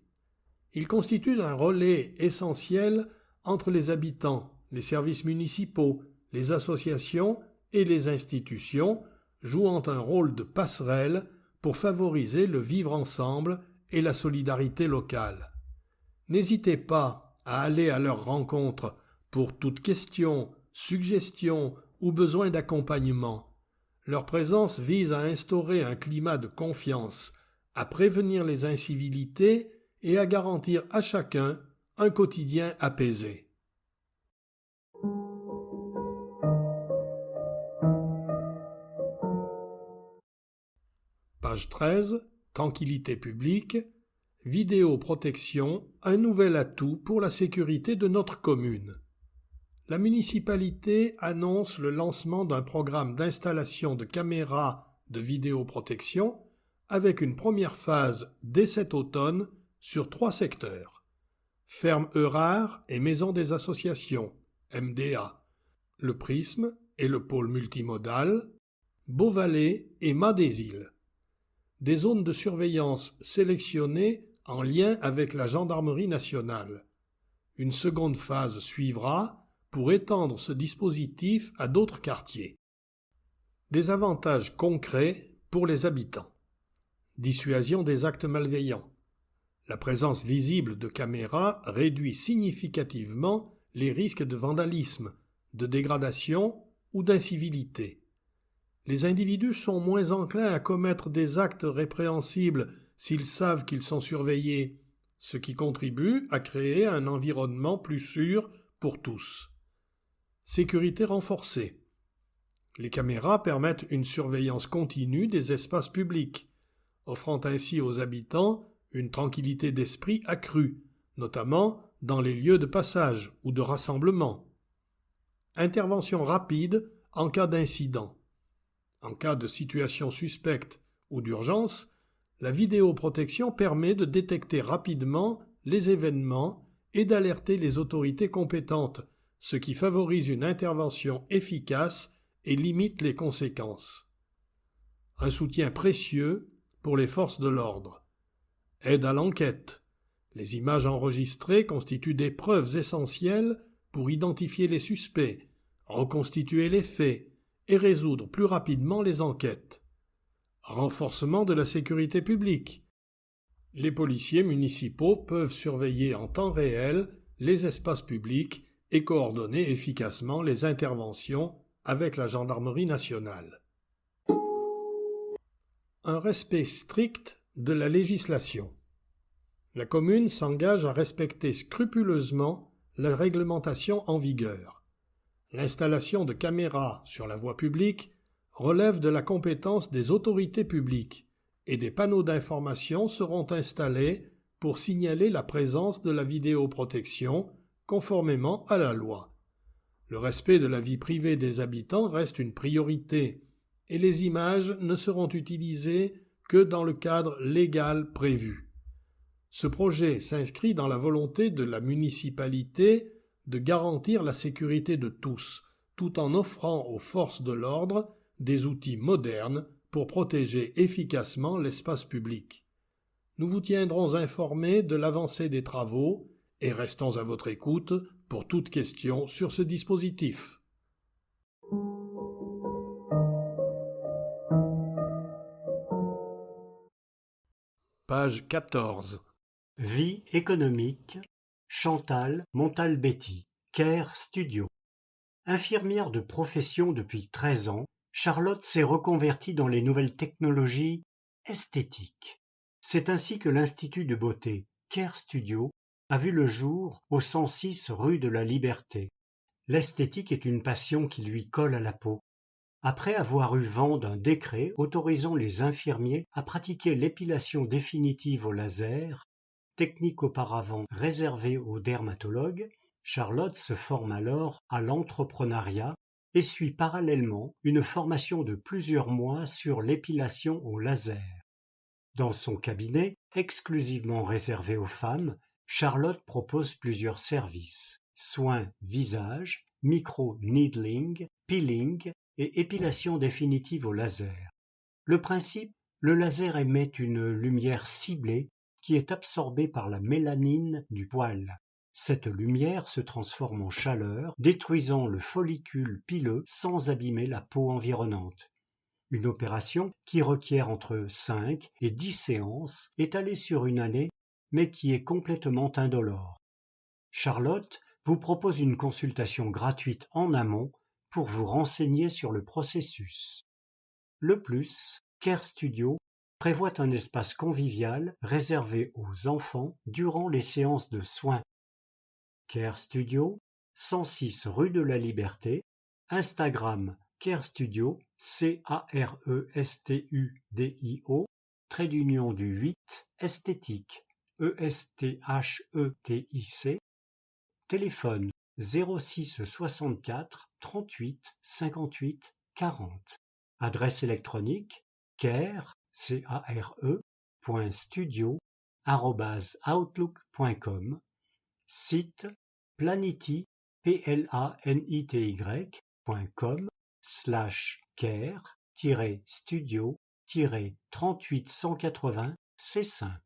Ils constituent un relais essentiel entre les habitants, les services municipaux, les associations et les institutions jouant un rôle de passerelle pour favoriser le vivre ensemble et la solidarité locale. N'hésitez pas à aller à leur rencontre pour toute question, suggestion ou besoin d'accompagnement. Leur présence vise à instaurer un climat de confiance, à prévenir les incivilités et à garantir à chacun un quotidien apaisé. Page 13, Tranquillité publique, vidéoprotection, un nouvel atout pour la sécurité de notre commune. La municipalité annonce le lancement d'un programme d'installation de caméras de vidéoprotection avec une première phase dès cet automne sur 3 secteurs. Ferme Eurard et Maison des Associations, MDA, le Prisme et le pôle multimodal, Beauvallée et Mas des Îles. Des zones de surveillance sélectionnées en lien avec la gendarmerie nationale. Une seconde phase suivra pour étendre ce dispositif à d'autres quartiers. Des avantages concrets pour les habitants. Dissuasion des actes malveillants. La présence visible de caméras réduit significativement les risques de vandalisme, de dégradation ou d'incivilité. Les individus sont moins enclins à commettre des actes répréhensibles s'ils savent qu'ils sont surveillés, ce qui contribue à créer un environnement plus sûr pour tous. Sécurité renforcée. Les caméras permettent une surveillance continue des espaces publics, offrant ainsi aux habitants une tranquillité d'esprit accrue, notamment dans les lieux de passage ou de rassemblement. Intervention rapide en cas d'incident. En cas de situation suspecte ou d'urgence, la vidéoprotection permet de détecter rapidement les événements et d'alerter les autorités compétentes, ce qui favorise une intervention efficace et limite les conséquences. Un soutien précieux pour les forces de l'ordre. Aide à l'enquête. Les images enregistrées constituent des preuves essentielles pour identifier les suspects, reconstituer les faits et résoudre plus rapidement les enquêtes. Renforcement de la sécurité publique. Les policiers municipaux peuvent surveiller en temps réel les espaces publics et coordonner efficacement les interventions avec la gendarmerie nationale. Un respect strict de la législation. La commune s'engage à respecter scrupuleusement la réglementation en vigueur. L'installation de caméras sur la voie publique relève de la compétence des autorités publiques et des panneaux d'information seront installés pour signaler la présence de la vidéoprotection conformément à la loi. Le respect de la vie privée des habitants reste une priorité et les images ne seront utilisées que dans le cadre légal prévu. Ce projet s'inscrit dans la volonté de la municipalité de garantir la sécurité de tous, tout en offrant aux forces de l'ordre des outils modernes pour protéger efficacement l'espace public. Nous vous tiendrons informés de l'avancée des travaux et restons à votre écoute pour toute question sur ce dispositif. Page 14. Vie économique, Chantal Montalbetti, Care Studio. Infirmière de profession depuis 13 ans, Charlotte s'est reconvertie dans les nouvelles technologies esthétiques. C'est ainsi que l'Institut de beauté Care Studio a vu le jour au 106 rue de la Liberté. L'esthétique est une passion qui lui colle à la peau. Après avoir eu vent d'un décret autorisant les infirmiers à pratiquer l'épilation définitive au laser, technique auparavant réservée aux dermatologues, Charlotte se forme alors à l'entrepreneuriat et suit parallèlement une formation de plusieurs mois sur l'épilation au laser. Dans son cabinet, exclusivement réservé aux femmes, Charlotte propose plusieurs services: soins visage, micro-needling, peeling et épilation définitive au laser. Le principe, le laser émet une lumière ciblée qui est absorbée par la mélanine du poil. Cette lumière se transforme en chaleur, détruisant le follicule pileux sans abîmer la peau environnante. Une opération qui requiert entre 5 et 10 séances étalées sur une année, mais qui est complètement indolore. Charlotte vous propose une consultation gratuite en amont pour vous renseigner sur le processus. Le plus, Care Studio prévoit un espace convivial réservé aux enfants durant les séances de soins. Care Studio, 106 rue de la Liberté, Instagram Care Studio, CARESTUDIO, trait d'union du 8, esthétique, ESTHETIC, téléphone 06 64 38 58 40. Adresse électronique care.studio@outlook.com. Site planity, planity.com/care-studio-3880 Cessin.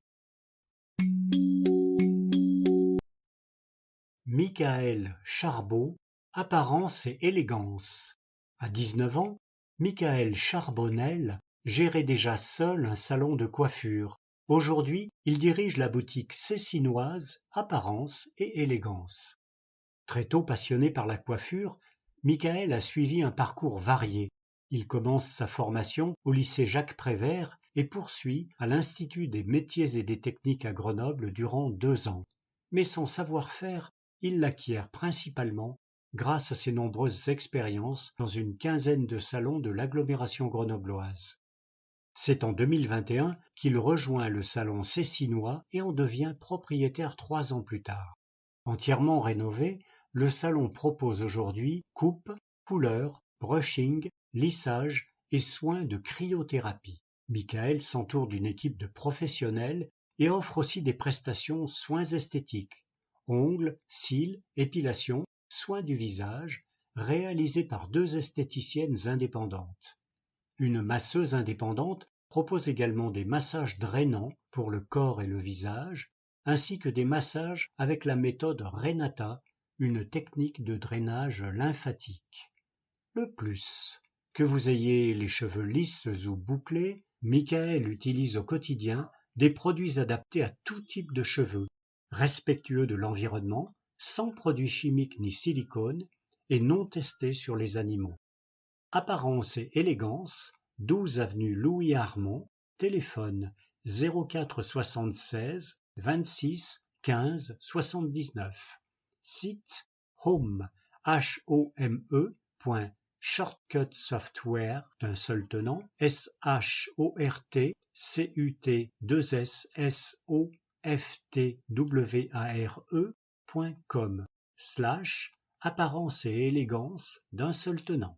Michael Charbot, apparence et élégance. À 19 ans, Michael Charbonnel gérait déjà seul un salon de coiffure. Aujourd'hui, il dirige la boutique cessinoise Apparence et élégance. Très tôt passionné par la coiffure, Michael a suivi un parcours varié. Il commence sa formation au lycée Jacques Prévert et poursuit à l'Institut des métiers et des techniques à Grenoble durant 2 ans. Mais son savoir-faire, il l'acquiert principalement grâce à ses nombreuses expériences dans une quinzaine de salons de l'agglomération grenobloise. C'est en 2021 qu'il rejoint le salon cessinois et en devient propriétaire 3 ans plus tard. Entièrement rénové, le salon propose aujourd'hui coupe, couleur, brushing, lissage et soins de cryothérapie. Michael s'entoure d'une équipe de professionnels et offre aussi des prestations soins esthétiques, ongles, cils, épilation, soins du visage, réalisés par 2 esthéticiennes indépendantes. Une masseuse indépendante propose également des massages drainants pour le corps et le visage, ainsi que des massages avec la méthode Renata, une technique de drainage lymphatique. Le plus, que vous ayez les cheveux lisses ou bouclés, Michael utilise au quotidien des produits adaptés à tout type de cheveux, respectueux de l'environnement, sans produits chimiques ni silicone et non testés sur les animaux. Apparence et élégance, 12 avenue Louis Armand, téléphone 04 76 26 15 79. Site home.shortcutsoftware d'un seul tenant, shortcutsoftware.com/apparence et élégance d'un seul tenant.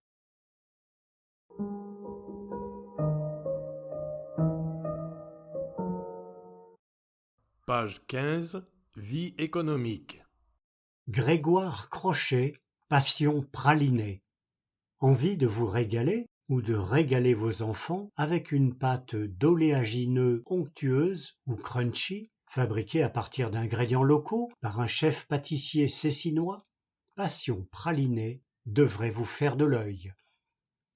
Page 15. Vie économique. Grégoire Crochet, passion pralinée. Envie de vous régaler ou de régaler vos enfants avec une pâte d'oléagineux onctueuse ou crunchy, fabriquée à partir d'ingrédients locaux par un chef pâtissier cessinois? Passion pralinée devrait vous faire de l'œil.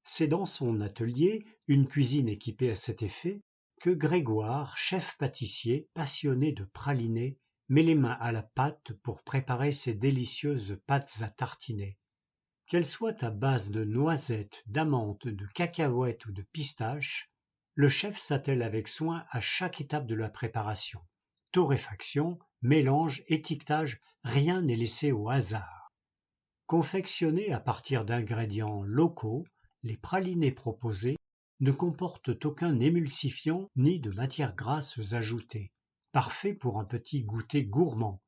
C'est dans son atelier, une cuisine équipée à cet effet, que Grégoire, chef pâtissier, passionné de pralinés, met les mains à la pâte pour préparer ces délicieuses pâtes à tartiner. Qu'elles soient à base de noisettes, d'amandes, de cacahuètes ou de pistaches, le chef s'attelle avec soin à chaque étape de la préparation. Torréfaction, mélange, étiquetage, rien n'est laissé au hasard. Confectionnés à partir d'ingrédients locaux, les pralinés proposés ne comportent aucun émulsifiant ni de matières grasses ajoutées, parfaits pour un petit goûter gourmand.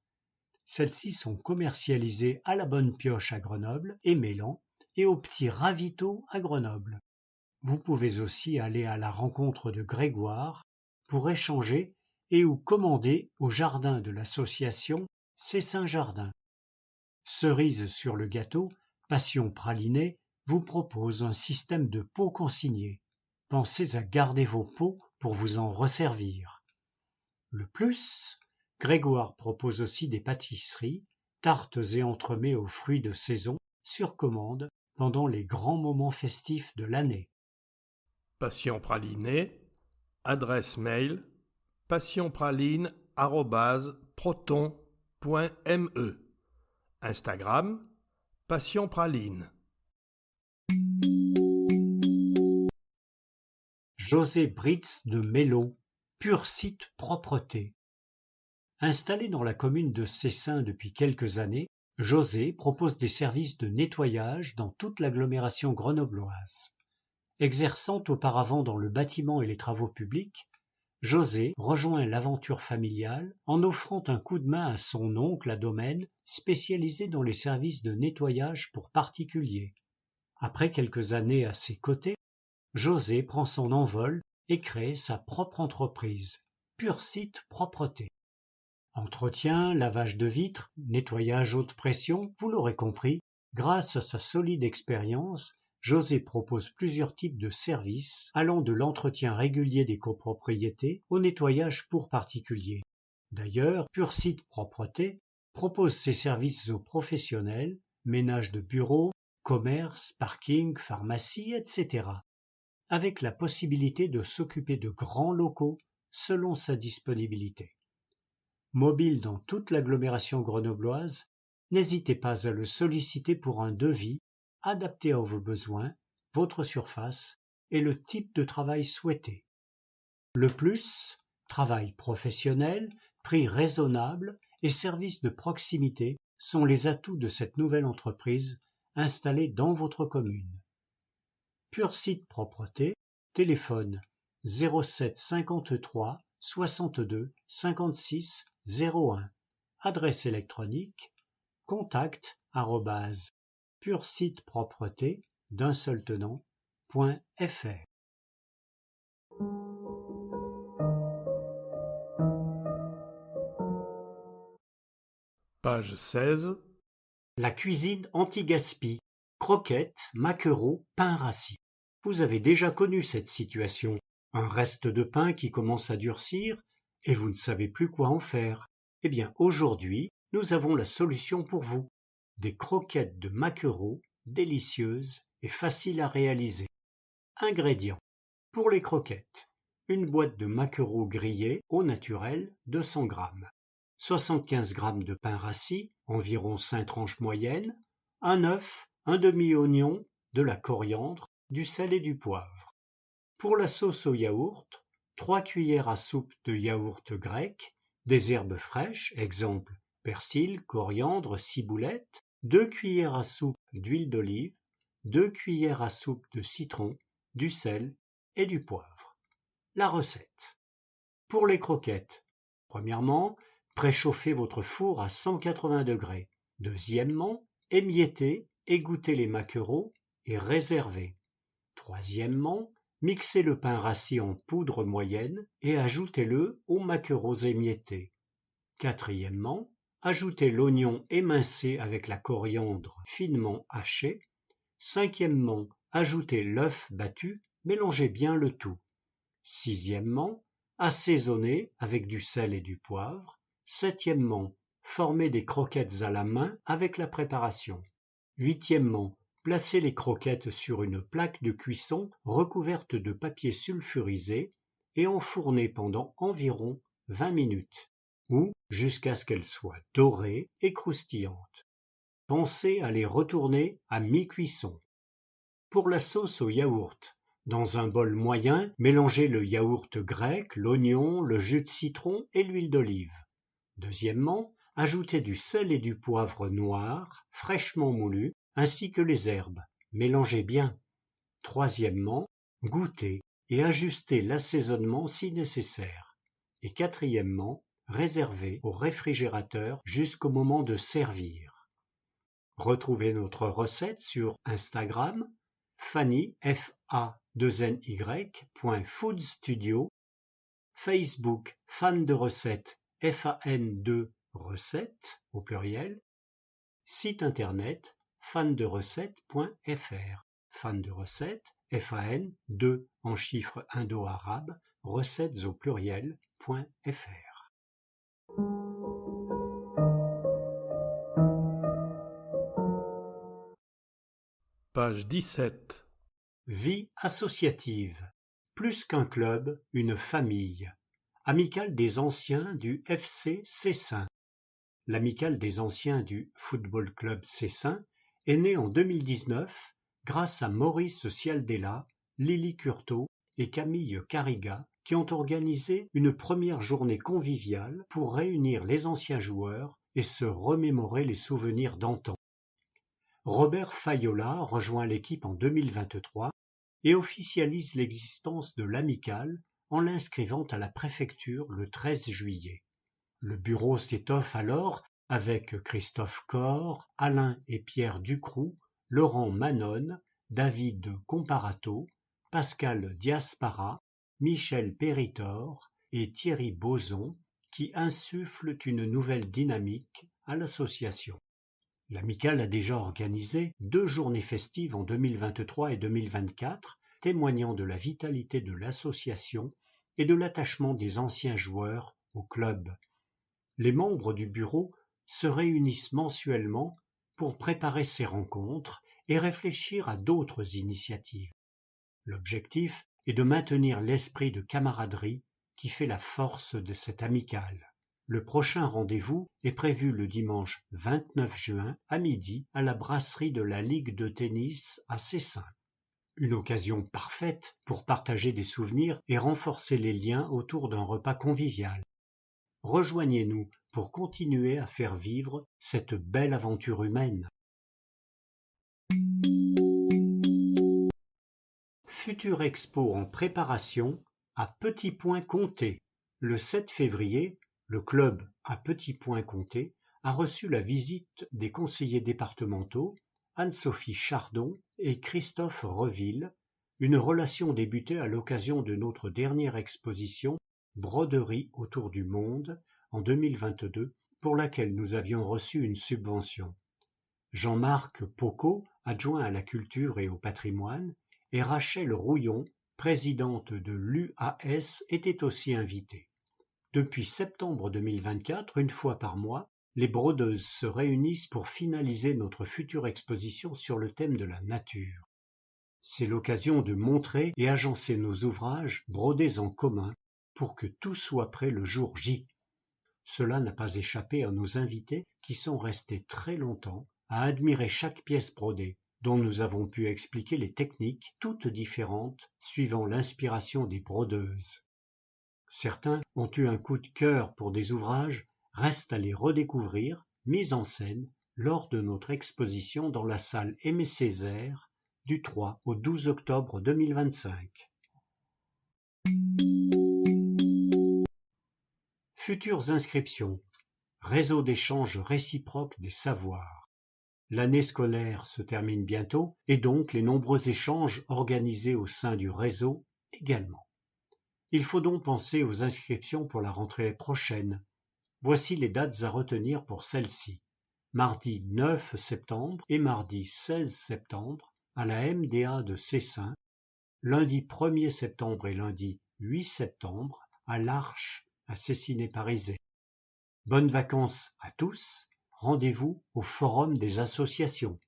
Celles-ci sont commercialisées à la Bonne Pioche à Grenoble et Mélan et au Petit Ravito à Grenoble. Vous pouvez aussi aller à la rencontre de Grégoire pour échanger et ou commander au jardin de l'association C'est Saint-Jardin. Cerise sur le gâteau, Passion Pralinée vous propose un système de pots consignés. Pensez à garder vos pots pour vous en resservir. Le plus, Grégoire propose aussi des pâtisseries, tartes et entremets aux fruits de saison sur commande pendant les grands moments festifs de l'année. Passion Praliné, adresse mail passionpraline@proton.me. Instagram, Passion Praline. José Britz de Mello, pur site propreté. Installé dans la commune de Cessin depuis quelques années, José propose des services de nettoyage dans toute l'agglomération grenobloise. Exerçant auparavant dans le bâtiment et les travaux publics, José rejoint l'aventure familiale en offrant un coup de main à son oncle à domaine spécialisé dans les services de nettoyage pour particuliers. Après quelques années à ses côtés, José prend son envol et crée sa propre entreprise, Pur Site Propreté. Entretien, lavage de vitres, nettoyage haute pression, vous l'aurez compris, grâce à sa solide expérience, José propose plusieurs types de services allant de l'entretien régulier des copropriétés au nettoyage pour particuliers. D'ailleurs, Pur Site Propreté propose ses services aux professionnels, ménage de bureaux, commerce, parking, pharmacie, etc., avec la possibilité de s'occuper de grands locaux selon sa disponibilité. Mobile dans toute l'agglomération grenobloise, n'hésitez pas à le solliciter pour un devis adapté à vos besoins, votre surface et le type de travail souhaité. Le plus, travail professionnel, prix raisonnable et services de proximité sont les atouts de cette nouvelle entreprise installée dans votre commune. Pur Site Propreté, téléphone 07 53 62 56 01. Adresse électronique contact@pursitepropreté d'un seul tenant.fr. Page 16. La cuisine anti-gaspi, croquettes, maquereaux, pain rassis. Vous avez déjà connu cette situation, un reste de pain qui commence à durcir et vous ne savez plus quoi en faire. Eh bien, aujourd'hui, nous avons la solution pour vous. Des croquettes de maquereaux délicieuses et faciles à réaliser. Ingrédients. Pour les croquettes, une boîte de maquereaux grillés au naturel, 200 g. 75 g de pain rassis, environ 5 tranches moyennes, un œuf, un demi-oignon, de la coriandre, du sel et du poivre. Pour la sauce au yaourt, 3 cuillères à soupe de yaourt grec, des herbes fraîches, exemple persil, coriandre, ciboulette, 2 cuillères à soupe d'huile d'olive, 2 cuillères à soupe de citron, du sel et du poivre. La recette. Pour les croquettes, premièrement, préchauffez votre four à 180 degrés. Deuxièmement, émiettez, égouttez les maquereaux et réservez. Troisièmement, mixez le pain rassis en poudre moyenne et ajoutez-le aux maquereaux émiettés. Quatrièmement, ajoutez l'oignon émincé avec la coriandre finement hachée. Cinquièmement, ajoutez l'œuf battu, mélangez bien le tout. Sixièmement, assaisonnez avec du sel et du poivre. Septièmement, formez des croquettes à la main avec la préparation. Huitièmement, placez les croquettes sur une plaque de cuisson recouverte de papier sulfurisé et enfournez pendant environ 20 minutes, ou jusqu'à ce qu'elles soient dorées et croustillantes. Pensez à les retourner à mi-cuisson. Pour la sauce au yaourt, dans un bol moyen, mélangez le yaourt grec, l'oignon, le jus de citron et l'huile d'olive. Deuxièmement, ajoutez du sel et du poivre noir, fraîchement moulu, ainsi que les herbes. Mélangez bien. Troisièmement, goûtez et ajustez l'assaisonnement si nécessaire. Et quatrièmement, réservez au réfrigérateur jusqu'au moment de servir. Retrouvez notre recette sur Instagram, Fanny, F-A-2-N-Y.foodstudio, Facebook, fan de recettes, FAN2 recettes au pluriel, site internet, fanderecette.fr, fan de recettes, FAN2 en chiffres indo-arabes, recettes au pluriel.fr. Page 17. Vie associative. Plus qu'un club, une famille. Amicale des anciens du FC Cessin. L'amicale des anciens du Football Club Cessin est née en 2019 grâce à Maurice Cialdella, Lily Curto et Camille Cariga qui ont organisé une première journée conviviale pour réunir les anciens joueurs et se remémorer les souvenirs d'antan. Robert Fayola rejoint l'équipe en 2023 et officialise l'existence de l'amicale en l'inscrivant à la préfecture le 13 juillet. Le bureau s'étoffe alors avec Christophe Corr, Alain et Pierre Ducroux, Laurent Manon, David Comparato, Pascal Diaspara, Michel Péritor et Thierry Boson qui insufflent une nouvelle dynamique à l'association. L'amicale a déjà organisé 2 journées festives en 2023 et 2024, témoignant de la vitalité de l'association et de l'attachement des anciens joueurs au club. Les membres du bureau se réunissent mensuellement pour préparer ces rencontres et réfléchir à d'autres initiatives. L'objectif est de maintenir l'esprit de camaraderie qui fait la force de cette amicale. Le prochain rendez-vous est prévu le dimanche 29 juin à midi à la brasserie de la Ligue de tennis à Cessin. Une occasion parfaite pour partager des souvenirs et renforcer les liens autour d'un repas convivial. Rejoignez-nous pour continuer à faire vivre cette belle aventure humaine. Future Expo en préparation à Petit Point Comté. Le 7 février, le club à Petit Point Comté a reçu la visite des conseillers départementaux Anne-Sophie Chardon et Christophe Reville, une relation débutée à l'occasion de notre dernière exposition Broderie autour du monde en 2022 pour laquelle nous avions reçu une subvention. Jean-Marc Pocot, adjoint à la culture et au patrimoine, et Rachel Rouillon, présidente de l'UAS, étaient aussi invités. Depuis septembre 2024, une fois par mois, les brodeuses se réunissent pour finaliser notre future exposition sur le thème de la nature. C'est l'occasion de montrer et agencer nos ouvrages brodés en commun pour que tout soit prêt le jour J. Cela n'a pas échappé à nos invités qui sont restés très longtemps à admirer chaque pièce brodée, dont nous avons pu expliquer les techniques toutes différentes suivant l'inspiration des brodeuses. Certains ont eu un coup de cœur pour des ouvrages, restent à les redécouvrir, mis en scène, lors de notre exposition dans la salle Aimé Césaire du 3 au 12 octobre 2025. Futures inscriptions. Réseau d'échange réciproque des savoirs. L'année scolaire se termine bientôt et donc les nombreux échanges organisés au sein du réseau également. Il faut donc penser aux inscriptions pour la rentrée prochaine. Voici les dates à retenir pour celle-ci. Mardi 9 septembre et mardi 16 septembre à la MDA de Cessin, lundi 1er septembre et lundi 8 septembre à l'Arche à Cessiné-Parisé. Bonnes vacances à tous, rendez-vous au Forum des associations.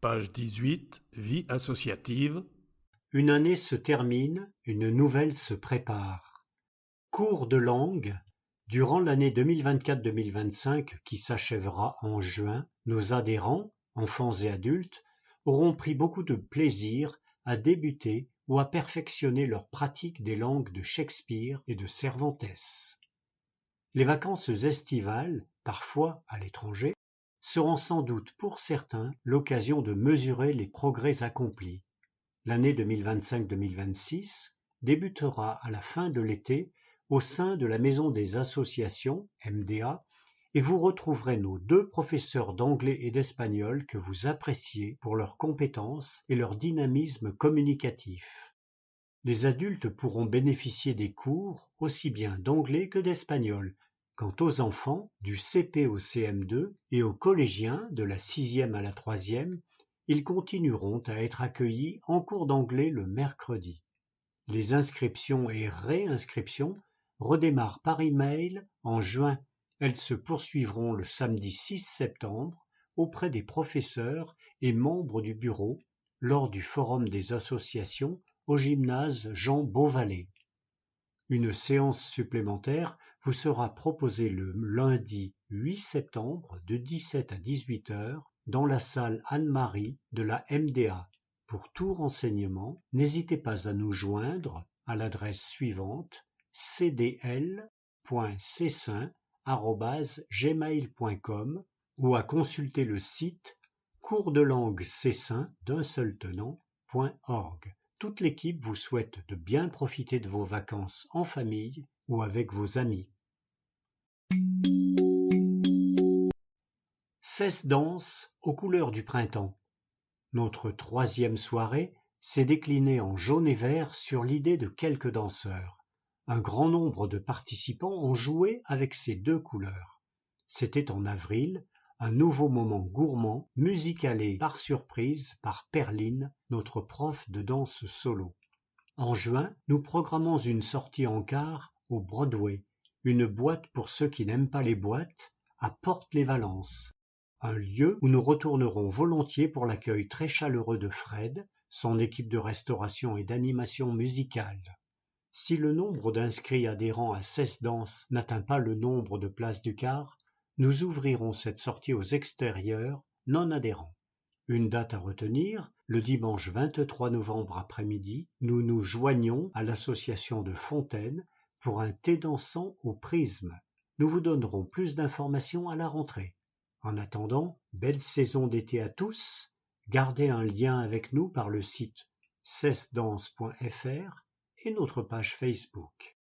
Page 18, Vie associative. Une année se termine, une nouvelle se prépare. Cours de langue. Durant l'année 2024-2025 qui s'achèvera en juin, nos adhérents, enfants et adultes, auront pris beaucoup de plaisir à débuter ou à perfectionner leur pratique des langues de Shakespeare et de Cervantes. Les vacances estivales, parfois à l'étranger, seront sans doute pour certains l'occasion de mesurer les progrès accomplis. L'année 2025-2026 débutera à la fin de l'été au sein de la Maison des associations, MDA, et vous retrouverez nos 2 professeurs d'anglais et d'espagnol que vous appréciez pour leurs compétences et leur dynamisme communicatif. Les adultes pourront bénéficier des cours aussi bien d'anglais que d'espagnol. Quant aux enfants, du CP au CM2 et aux collégiens de la 6e à la 3e, ils continueront à être accueillis en cours d'anglais le mercredi. Les inscriptions et réinscriptions redémarrent par email en juin. Elles se poursuivront le samedi 6 septembre auprès des professeurs et membres du bureau lors du Forum des associations au gymnase Jean Beauvalet. Une séance supplémentaire vous sera proposée le lundi 8 septembre de 17 à 18 heures dans la salle Anne-Marie de la MDA. Pour tout renseignement, n'hésitez pas à nous joindre à l'adresse suivante cdl.cessin@gmail.com ou à consulter le site coursdelangue-cessin.org. Toute l'équipe vous souhaite de bien profiter de vos vacances en famille ou avec vos amis. Cesse danse aux couleurs du printemps. Notre troisième soirée s'est déclinée en jaune et vert sur l'idée de quelques danseurs. Un grand nombre de participants ont joué avec ces deux couleurs. C'était en avril, un nouveau moment gourmand, musicalé par surprise par Perline, notre prof de danse solo. En juin, nous programmons une sortie en car au Broadway, une boîte pour ceux qui n'aiment pas les boîtes, à Porte-les-Valences. Un lieu où nous retournerons volontiers pour l'accueil très chaleureux de Fred, son équipe de restauration et d'animation musicale. Si le nombre d'inscrits adhérents à Cesse Danse n'atteint pas le nombre de places du car, nous ouvrirons cette sortie aux extérieurs non adhérents. Une date à retenir, le dimanche 23 novembre après-midi, nous nous joignons à l'association de Fontaine pour un thé dansant au prisme. Nous vous donnerons plus d'informations à la rentrée. En attendant, belle saison d'été à tous. Gardez un lien avec nous par le site cessedance.fr et notre page Facebook.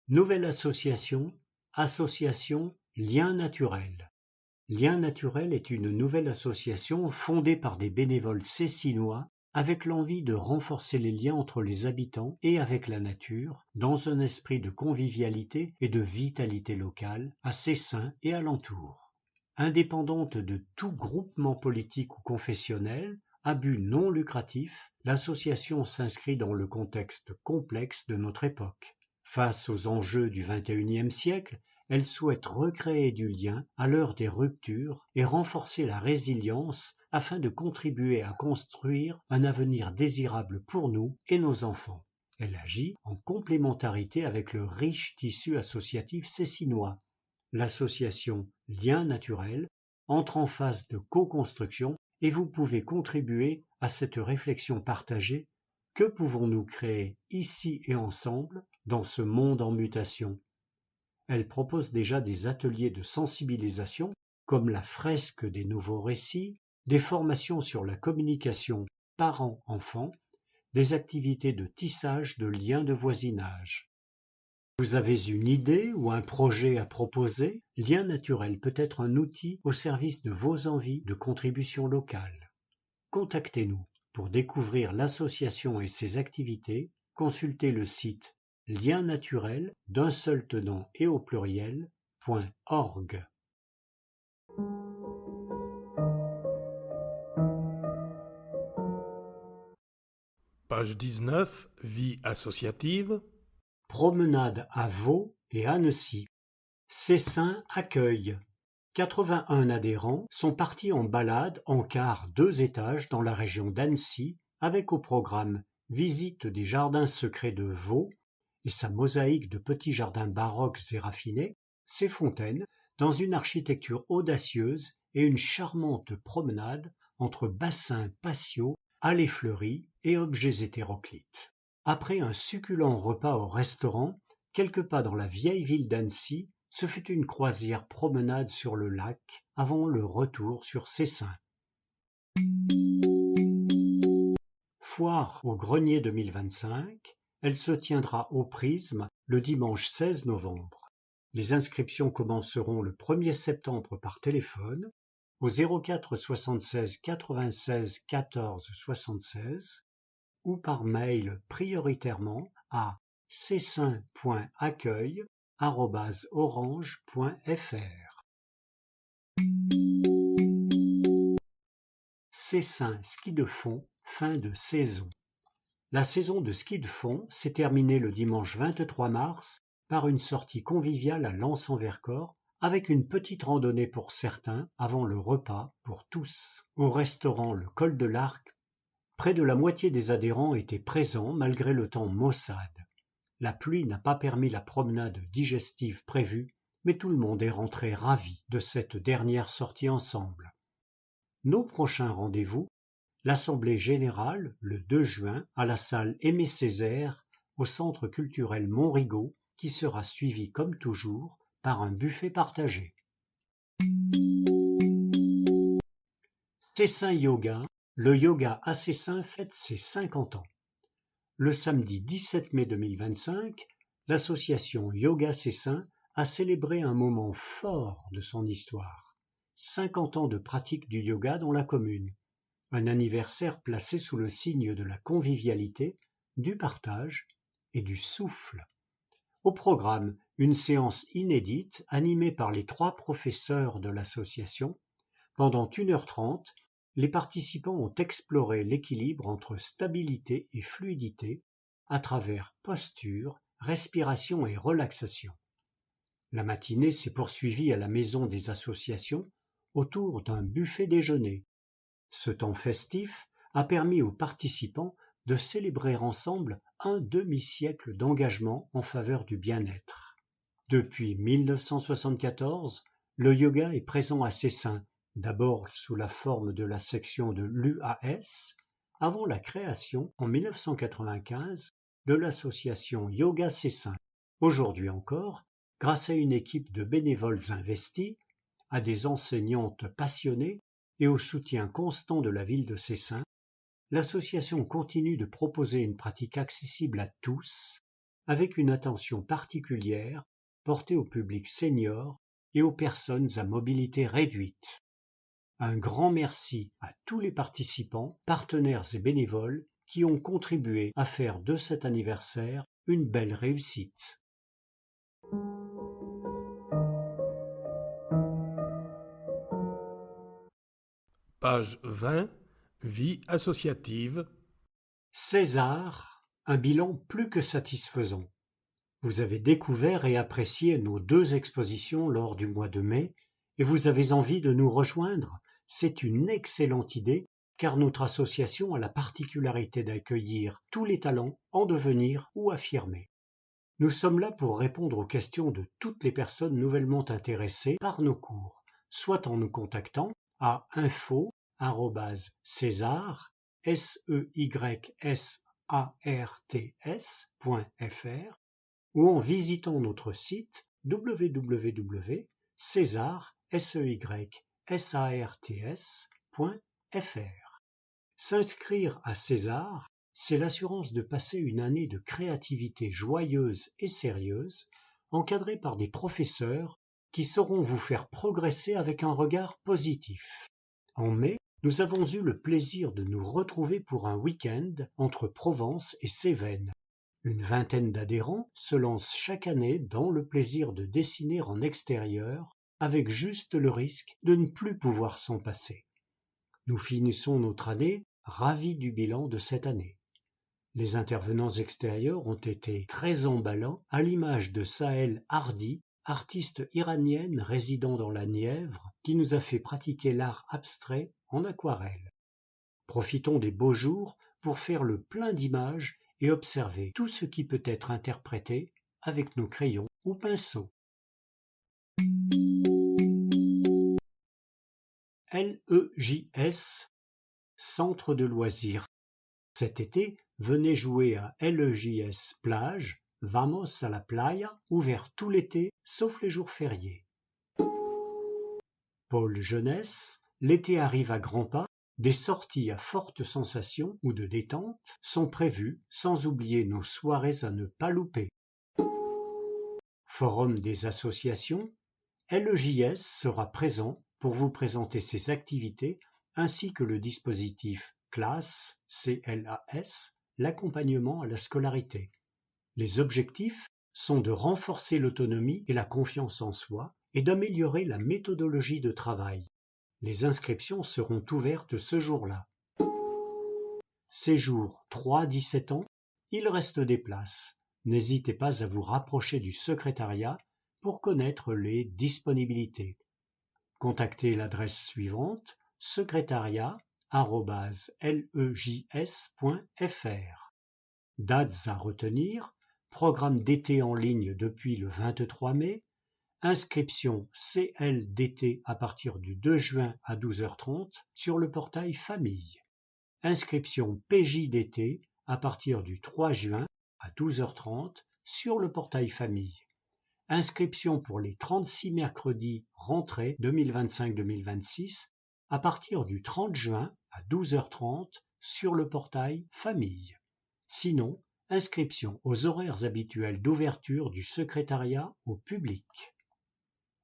Nouvelle association, Association Lien Naturel. Lien Naturel est une nouvelle association fondée par des bénévoles cessinois avec l'envie de renforcer les liens entre les habitants et avec la nature dans un esprit de convivialité et de vitalité locale à Cessin et alentours. Indépendante de tout groupement politique ou confessionnel, à but non lucratif, l'association s'inscrit dans le contexte complexe de notre époque. Face aux enjeux du XXIe siècle, elle souhaite recréer du lien à l'heure des ruptures et renforcer la résilience afin de contribuer à construire un avenir désirable pour nous et nos enfants. Elle agit en complémentarité avec le riche tissu associatif cessinois. L'association Lien Naturel entre en phase de co-construction et vous pouvez contribuer à cette réflexion partagée. Que pouvons-nous créer ici et ensemble dans ce monde en mutation? Elle propose déjà des ateliers de sensibilisation comme la fresque des nouveaux récits, des formations sur la communication parents-enfants, des activités de tissage de liens de voisinage. Vous avez une idée ou un projet à proposer? Lien Naturel peut être un outil au service de vos envies de contribution locale. Contactez-nous pour découvrir l'association et ses activités. Consultez le site Lien Naturel d'un seul tenant et au pluriel.org. Page 19, Vie associative. Promenade à Vaux et Annecy. Cessin accueille. 81 adhérents sont partis en balade en car 2 étages dans la région d'Annecy avec au programme visite des jardins secrets de Vaux et sa mosaïque de petits jardins baroques et raffinés, ses fontaines, dans une architecture audacieuse et une charmante promenade entre bassins patios, allées fleuries et objets hétéroclites. Après un succulent repas au restaurant, quelques pas dans la vieille ville d'Annecy, ce fut une croisière promenade sur le lac avant le retour sur Cessin. Foire au Grenier 2025, elle se tiendra au Prisme le dimanche 16 novembre. Les inscriptions commenceront le 1er septembre par téléphone au 04 76 96 14 76 ou par mail prioritairement à cessin.accueil@orange.fr. Cessin ski de fond, fin de saison. La saison de ski de fond s'est terminée le dimanche 23 mars par une sortie conviviale à Lens-en-Vercors avec une petite randonnée pour certains avant le repas pour tous. Au restaurant Le Col de l'Arc, près de la moitié des adhérents étaient présents malgré le temps maussade. La pluie n'a pas permis la promenade digestive prévue, mais tout le monde est rentré ravi de cette dernière sortie ensemble. Nos prochains rendez-vous, l'Assemblée générale le 2 juin à la salle Aimé Césaire au Centre culturel Montrigaud, qui sera suivi comme toujours par un buffet partagé. Cessin Yoga, le yoga à Cessin fête ses 50 ans. Le samedi 17 mai 2025, l'association Yoga Cessin a célébré un moment fort de son histoire. 50 ans de pratique du yoga dans la commune. Un anniversaire placé sous le signe de la convivialité, du partage et du souffle. Au programme, une séance inédite animée par les 3 professeurs de l'association. Pendant 1h30, les participants ont exploré l'équilibre entre stabilité et fluidité à travers posture, respiration et relaxation. La matinée s'est poursuivie à la maison des associations autour d'un buffet déjeuner. Ce temps festif a permis aux participants de célébrer ensemble un demi-siècle d'engagement en faveur du bien-être. Depuis 1974, le yoga est présent à Cessin, d'abord sous la forme de la section de l'UAS, avant la création en 1995 de l'association Yoga Cessin. Aujourd'hui encore, grâce à une équipe de bénévoles investis, à des enseignantes passionnées et au soutien constant de la ville de Cessin, l'association continue de proposer une pratique accessible à tous, avec une attention particulière portée au public senior et aux personnes à mobilité réduite. Un grand merci à tous les participants, partenaires et bénévoles qui ont contribué à faire de cet anniversaire une belle réussite. Page 20. Vie associative. César, un bilan plus que satisfaisant. Vous avez découvert et apprécié nos 2 expositions lors du mois de mai et vous avez envie de nous rejoindre. C'est une excellente idée car notre association a la particularité d'accueillir tous les talents en devenir ou affirmés. Nous sommes là pour répondre aux questions de toutes les personnes nouvellement intéressées par nos cours, soit en nous contactant à info@seysarts.fr ou en visitant notre site www.seysarts.fr. S'inscrire à César, c'est l'assurance de passer une année de créativité joyeuse et sérieuse, encadrée par des professeurs qui sauront vous faire progresser avec un regard positif. En mai, nous avons eu le plaisir de nous retrouver pour un week-end entre Provence et Cévennes. Une vingtaine d'adhérents se lancent chaque année dans le plaisir de dessiner en extérieur, avec juste le risque de ne plus pouvoir s'en passer. Nous finissons notre année ravis du bilan de cette année. Les intervenants extérieurs ont été très emballants, à l'image de Sahel Hardi, artiste iranienne résidant dans la Nièvre, qui nous a fait pratiquer l'art abstrait en aquarelle. Profitons des beaux jours pour faire le plein d'images et observer tout ce qui peut être interprété avec nos crayons ou pinceaux. LEJS, Centre de loisirs. Cet été, venez jouer à LEJS Plage, Vamos a la Playa, ouvert tout l'été, sauf les jours fériés. Pôle Jeunesse, l'été arrive à grands pas, des sorties à forte sensation ou de détente sont prévues, sans oublier nos soirées à ne pas louper. Forum des associations, LEJS sera présent pour vous présenter ses activités ainsi que le dispositif CLAS, CLAS, l'accompagnement à la scolarité. Les objectifs sont de renforcer l'autonomie et la confiance en soi et d'améliorer la méthodologie de travail. Les inscriptions seront ouvertes ce jour-là. Séjour 3-17 ans, il reste des places. N'hésitez pas à vous rapprocher du secrétariat pour connaître les disponibilités. Contactez l'adresse suivante secrétariat@lejs.fr. Dates à retenir: programme d'été en ligne depuis le 23 mai, inscription CL d'été à partir du 2 juin à 12h30 sur le portail Famille. Inscription PJ d'été à partir du 3 juin à 12h30 sur le portail Famille. Inscription pour les 36 mercredis rentrée 2025-2026 à partir du 30 juin à 12h30 sur le portail Famille. Sinon, inscription aux horaires habituels d'ouverture du secrétariat au public.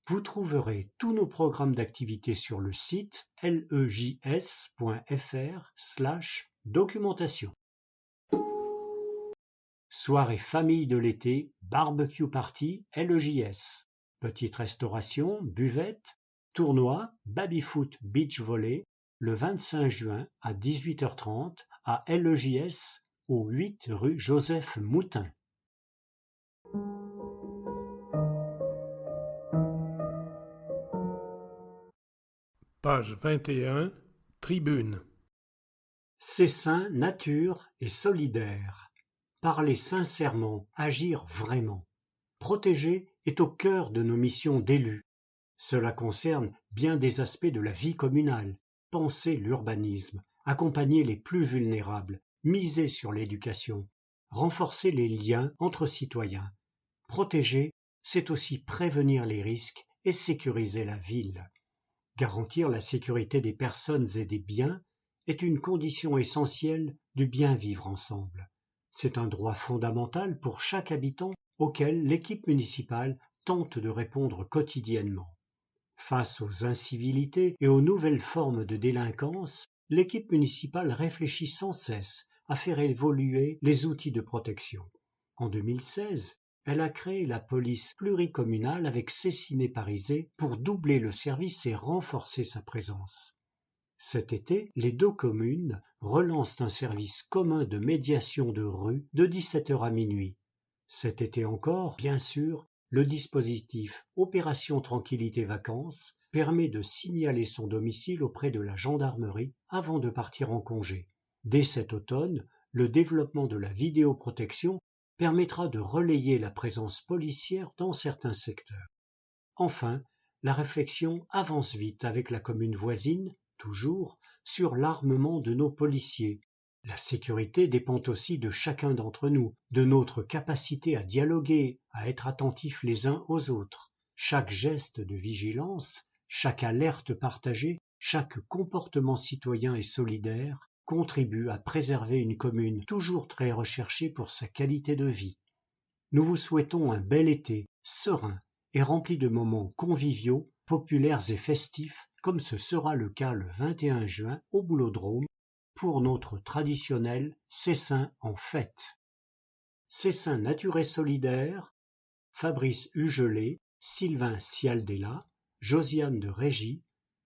Vous trouverez tous nos programmes d'activité sur le site lejs.fr/documentation. Soirée famille de l'été, barbecue party LEJS. Petite restauration, buvette, tournoi, baby-foot beach volley le 25 juin à 18h30 à LEJS au 8 rue Joseph Moutin. Page 21, Tribune. C'est sain, nature et solidaire. Parler sincèrement, agir vraiment. Protéger est au cœur de nos missions d'élus. Cela concerne bien des aspects de la vie communale. Penser l'urbanisme, accompagner les plus vulnérables, miser sur l'éducation, renforcer les liens entre citoyens. Protéger, c'est aussi prévenir les risques et sécuriser la ville. Garantir la sécurité des personnes et des biens est une condition essentielle du bien vivre ensemble. C'est un droit fondamental pour chaque habitant auquel l'équipe municipale tente de répondre quotidiennement. Face aux incivilités et aux nouvelles formes de délinquance, l'équipe municipale réfléchit sans cesse à faire évoluer les outils de protection. En 2016, elle a créé la police pluricommunale avec Cessiné Parisé pour doubler le service et renforcer sa présence. Cet été, les deux communes relancent un service commun de médiation de rue de 17h à minuit. Cet été encore, bien sûr, le dispositif Opération Tranquillité Vacances permet de signaler son domicile auprès de la gendarmerie avant de partir en congé. Dès cet automne, le développement de la vidéoprotection permettra de relayer la présence policière dans certains secteurs. Enfin, la réflexion avance vite avec la commune voisine, toujours, sur l'armement de nos policiers. La sécurité dépend aussi de chacun d'entre nous, de notre capacité à dialoguer, à être attentifs les uns aux autres. Chaque geste de vigilance, chaque alerte partagée, chaque comportement citoyen et solidaire contribue à préserver une commune toujours très recherchée pour sa qualité de vie. Nous vous souhaitons un bel été, serein et rempli de moments conviviaux, populaires et festifs, comme ce sera le cas le 21 juin au Boulodrome, pour notre traditionnel Cessin en fête. Cessin Nature et Solidaire, Fabrice Hugelet, Sylvain Cialdella, Josiane de Régie,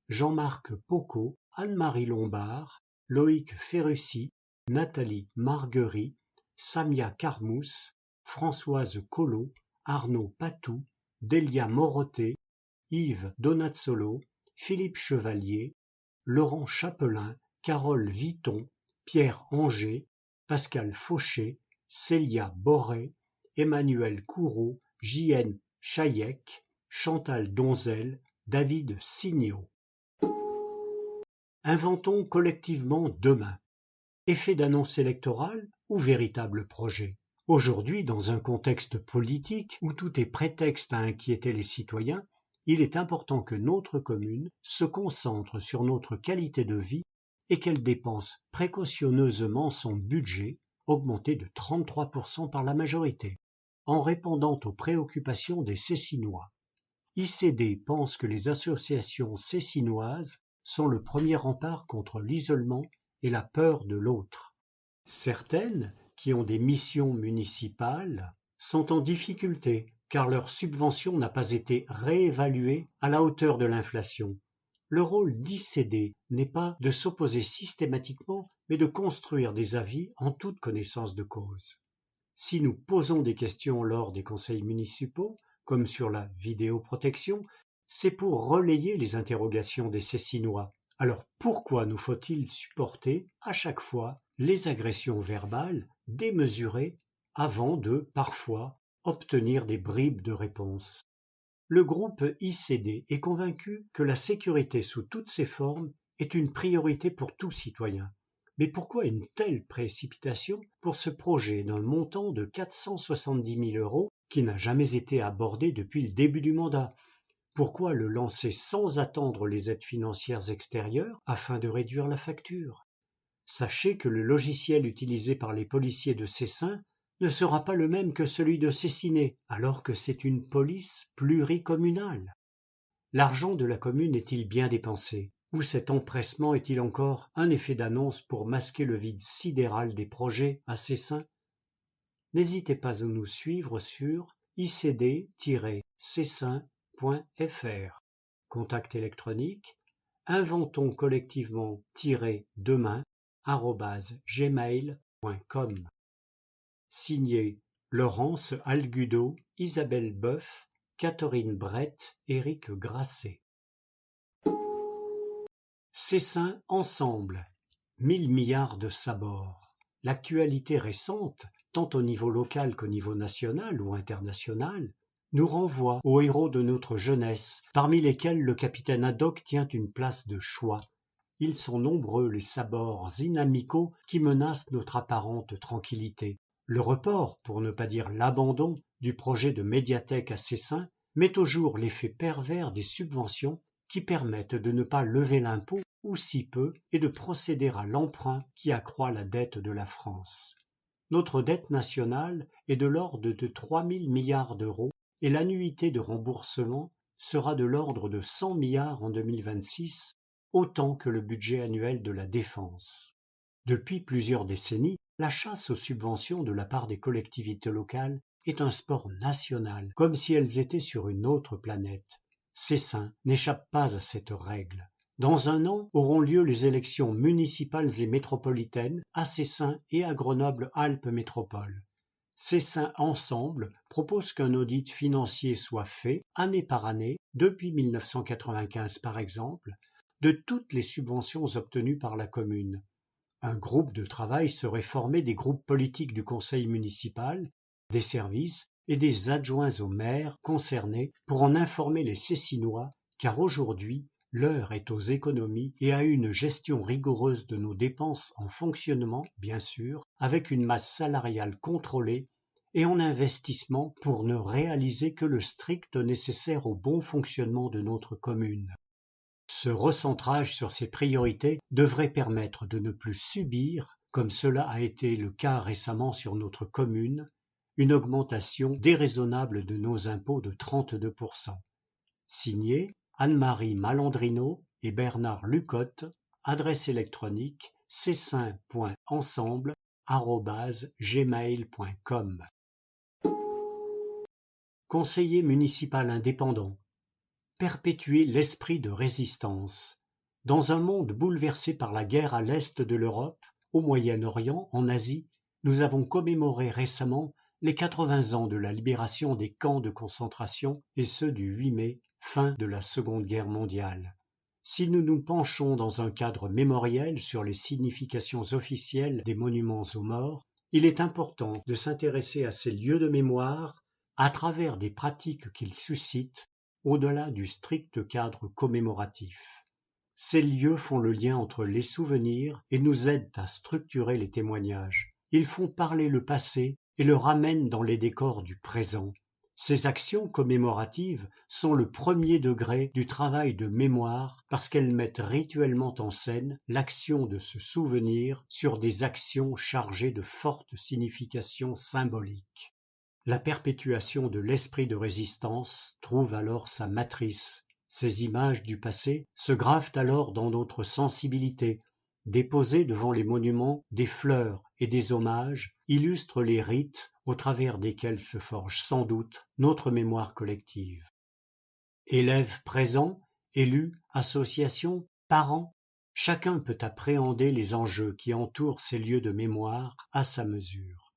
Jean-Marc Pocot, Anne-Marie Lombard, Loïc Ferrucci, Nathalie Marguerie, Samia Carmousse, Françoise Collot, Arnaud Patou, Delia Moroté, Yves Donazzolo, Philippe Chevalier, Laurent Chapelain, Carole Viton, Pierre Anger, Pascal Fauché, Célia Boré, Emmanuel Couraud, J.N. Chaillec, Chantal Donzel, David Signot. Inventons collectivement demain. Effet d'annonce électorale ou véritable projet? Aujourd'hui, dans un contexte politique où tout est prétexte à inquiéter les citoyens, il est important que notre commune se concentre sur notre qualité de vie et qu'elle dépense précautionneusement son budget, augmenté de 33% par la majorité, en répondant aux préoccupations des Cessinois. ICD pense que les associations cessinoises sont le premier rempart contre l'isolement et la peur de l'autre. Certaines, qui ont des missions municipales, sont en difficulté car leur subvention n'a pas été réévaluée à la hauteur de l'inflation. Le rôle d'ICD n'est pas de s'opposer systématiquement, mais de construire des avis en toute connaissance de cause. Si nous posons des questions lors des conseils municipaux, comme sur la vidéoprotection, c'est pour relayer les interrogations des Cécinois. Alors pourquoi nous faut-il supporter à chaque fois les agressions verbales démesurées avant de, parfois, obtenir des bribes de réponse? Le groupe ICD est convaincu que la sécurité sous toutes ses formes est une priorité pour tout citoyen. Mais pourquoi une telle précipitation pour ce projet d'un montant de 470 000 € qui n'a jamais été abordé depuis le début du mandat? Pourquoi le lancer sans attendre les aides financières extérieures afin de réduire la facture? Sachez que le logiciel utilisé par les policiers de Cessin ne sera pas le même que celui de Cessiné, alors que c'est une police pluricommunale. L'argent de la commune est-il bien dépensé? Ou cet empressement est-il encore un effet d'annonce pour masquer le vide sidéral des projets à Cessin? N'hésitez pas à nous suivre sur icd-cessin.fr. Contact électronique inventonscollectivement-demain@gmail.com. Signé Laurence Algudo, Isabelle Boeuf, Catherine Brett, Éric Grasset. Cessin ensemble, 1000 milliards de sabords. L'actualité récente, tant au niveau local qu'au niveau national ou international, nous renvoie aux héros de notre jeunesse, parmi lesquels le capitaine Haddock tient une place de choix. Ils sont nombreux les sabords inamicaux qui menacent notre apparente tranquillité. Le report, pour ne pas dire l'abandon, du projet de médiathèque à Cessin met au jour l'effet pervers des subventions qui permettent de ne pas lever l'impôt, ou si peu, et de procéder à l'emprunt qui accroît la dette de la France. Notre dette nationale est de l'ordre de 3 000 milliards d'euros et l'annuité de remboursement sera de l'ordre de 100 milliards en 2026, autant que le budget annuel de la défense. Depuis plusieurs décennies, la chasse aux subventions de la part des collectivités locales est un sport national, comme si elles étaient sur une autre planète. Cessin n'échappe pas à cette règle. Dans un an auront lieu les élections municipales et métropolitaines à Cessin et à Grenoble-Alpes Métropole. Cessin Ensemble propose qu'un audit financier soit fait année par année, depuis 1995 par exemple, de toutes les subventions obtenues par la commune. Un groupe de travail serait formé des groupes politiques du conseil municipal, des services et des adjoints au maire concernés pour en informer les Cessinois, car aujourd'hui, l'heure est aux économies et à une gestion rigoureuse de nos dépenses en fonctionnement, bien sûr, avec une masse salariale contrôlée et en investissement pour ne réaliser que le strict nécessaire au bon fonctionnement de notre commune. Ce recentrage sur ces priorités devrait permettre de ne plus subir, comme cela a été le cas récemment sur notre commune, une augmentation déraisonnable de nos impôts de 32%. Signé Anne-Marie Malandrino et Bernard Lucotte, adresse électronique cessin.ensemble@gmail.com. Conseiller municipal indépendant. Perpétuer l'esprit de résistance. Dans un monde bouleversé par la guerre à l'est de l'Europe, au Moyen-Orient, en Asie, nous avons commémoré récemment les 80 ans de la libération des camps de concentration et ceux du 8 mai, fin de la Seconde Guerre mondiale. Si nous nous penchons dans un cadre mémoriel sur les significations officielles des monuments aux morts, il est important de s'intéresser à ces lieux de mémoire à travers des pratiques qu'ils suscitent au-delà du strict cadre commémoratif. Ces lieux font le lien entre les souvenirs et nous aident à structurer les témoignages. Ils font parler le passé et le ramènent dans les décors du présent. Ces actions commémoratives sont le premier degré du travail de mémoire parce qu'elles mettent rituellement en scène l'action de se souvenir sur des actions chargées de fortes significations symboliques. La perpétuation de l'esprit de résistance trouve alors sa matrice. Ces images du passé se gravent alors dans notre sensibilité. Déposer devant les monuments des fleurs et des hommages illustrent les rites au travers desquels se forge sans doute notre mémoire collective. Élèves présents, élus, associations, parents, chacun peut appréhender les enjeux qui entourent ces lieux de mémoire à sa mesure.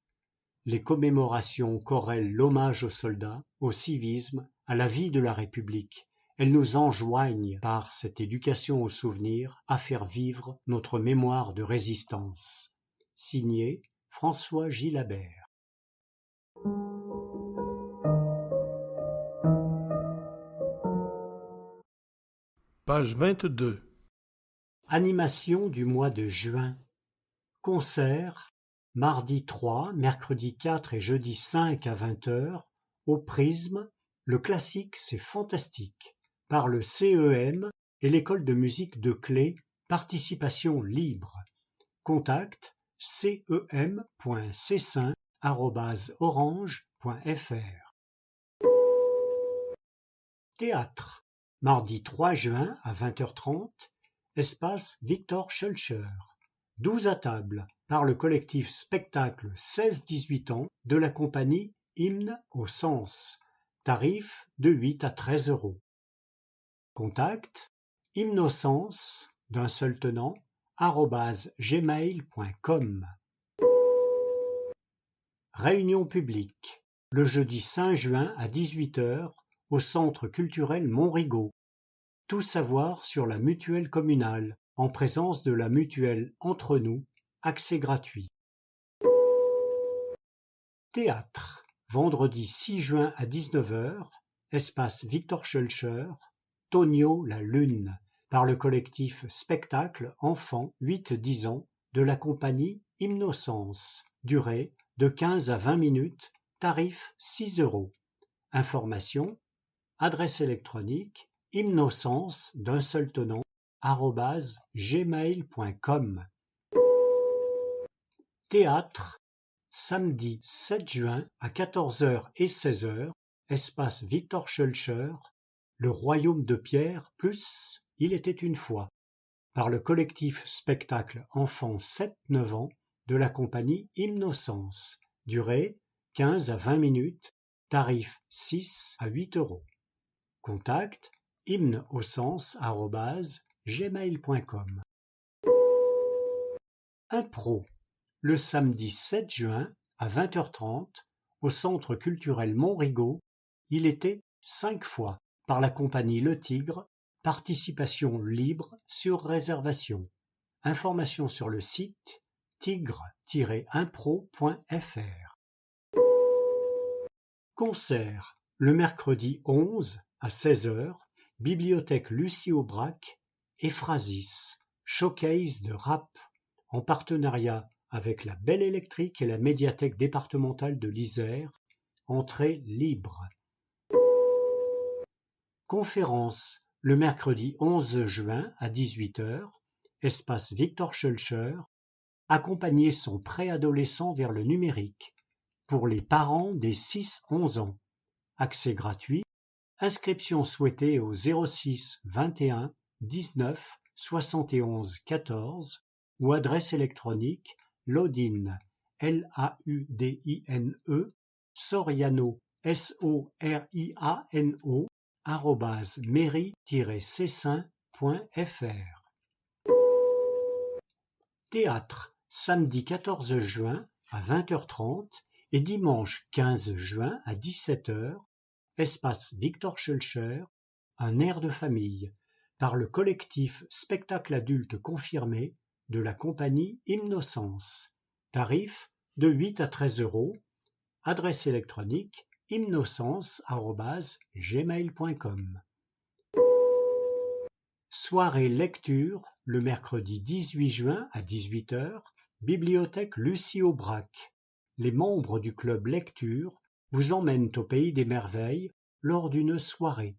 Les commémorations corrèlent l'hommage aux soldats, au civisme, à la vie de la République. Elles nous enjoignent, par cette éducation au souvenir, à faire vivre notre mémoire de résistance. Signé François Gilabert. Page 22. Animation du mois de juin. Concert, mardi 3, mercredi 4 et jeudi 5 à 20h, au Prisme, le classique c'est fantastique, par le CEM et l'école de musique de Clé, participation libre. Contact cem.cessin@orange.fr. Théâtre, mardi 3 juin à 20h30, espace Victor Schœlcher. 12 à table, par le collectif spectacle 16-18 ans de la compagnie Hymne au Sens. Tarif de 8 à 13 euros. Contact hymnosens d'un seul tenant @gmail.com. Réunion publique, le jeudi 5 juin à 18h au Centre culturel Montrigaud. Tout savoir sur la mutuelle communale, en présence de la mutuelle Entre nous, accès gratuit. Théâtre, vendredi 6 juin à 19h, espace Victor Schœlcher, Tonio la Lune, par le collectif Spectacle Enfants 8-10 ans de la compagnie Hymnosens. Durée de 15 à 20 minutes, tarif 6 euros. Information, adresse électronique hymnosens d'un seul tenant @gmail.com. Théâtre, samedi 7 juin à 14h et 16h, espace Victor Schœlcher, le Royaume de Pierre plus Il était une fois, par le collectif Spectacle Enfants 7-9 ans de la compagnie Hymnosens. Durée 15 à 20 minutes, tarif 6 à 8 euros. Contact hymneausens@gmail.com. Impro, le samedi 7 juin à 20h30 au Centre culturel Montrigaud. Il était 5 fois, par la compagnie Le Tigre, participation libre sur réservation. Information sur le site tigre-impro.fr. Concert, le mercredi 11 à 16h, bibliothèque Lucie Aubrac, Ephrasis, showcase de rap, en partenariat avec la Belle Électrique et la médiathèque départementale de l'Isère, entrée libre. Conférence, le mercredi 11 juin à 18h, espace Victor Schœlcher, accompagner son préadolescent vers le numérique, pour les parents des 6-11 ans. Accès gratuit, inscription souhaitée au 06 21 19 71 14 ou adresse électronique laudine, LAUDINE, Soriano, SORIANO, @mairie-cessin.fr. Théâtre, samedi 14 juin à 20h30 et dimanche 15 juin à 17h, espace Victor Schœlcher, un air de famille, par le collectif Spectacle adulte confirmé de la compagnie Hymnosens. Tarif de 8 à 13 euros. Adresse électronique hymnosens@gmail.com. Soirée lecture, le mercredi 18 juin à 18h, bibliothèque Lucie Aubrac. Les membres du club lecture vous emmènent au pays des merveilles lors d'une soirée,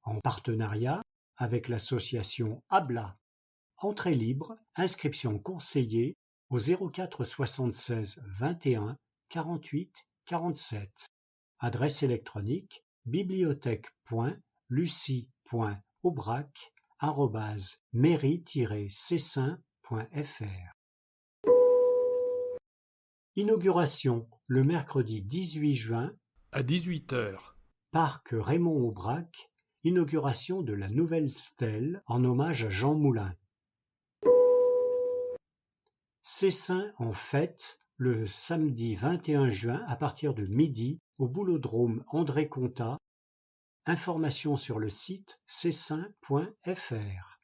en partenariat avec l'association Habla. Entrée libre, inscription conseillée au 04 76 21 48 47. Adresse électronique bibliothèque.lucie.aubrac@mairie-cessin.fr. Inauguration, le mercredi 18 juin à 18h. Parc Raymond Aubrac, inauguration de la nouvelle stèle en hommage à Jean Moulin. Cessin en fête, le samedi 21 juin à partir de midi au Boulodrome André Contat. Informations sur le site cessin.fr.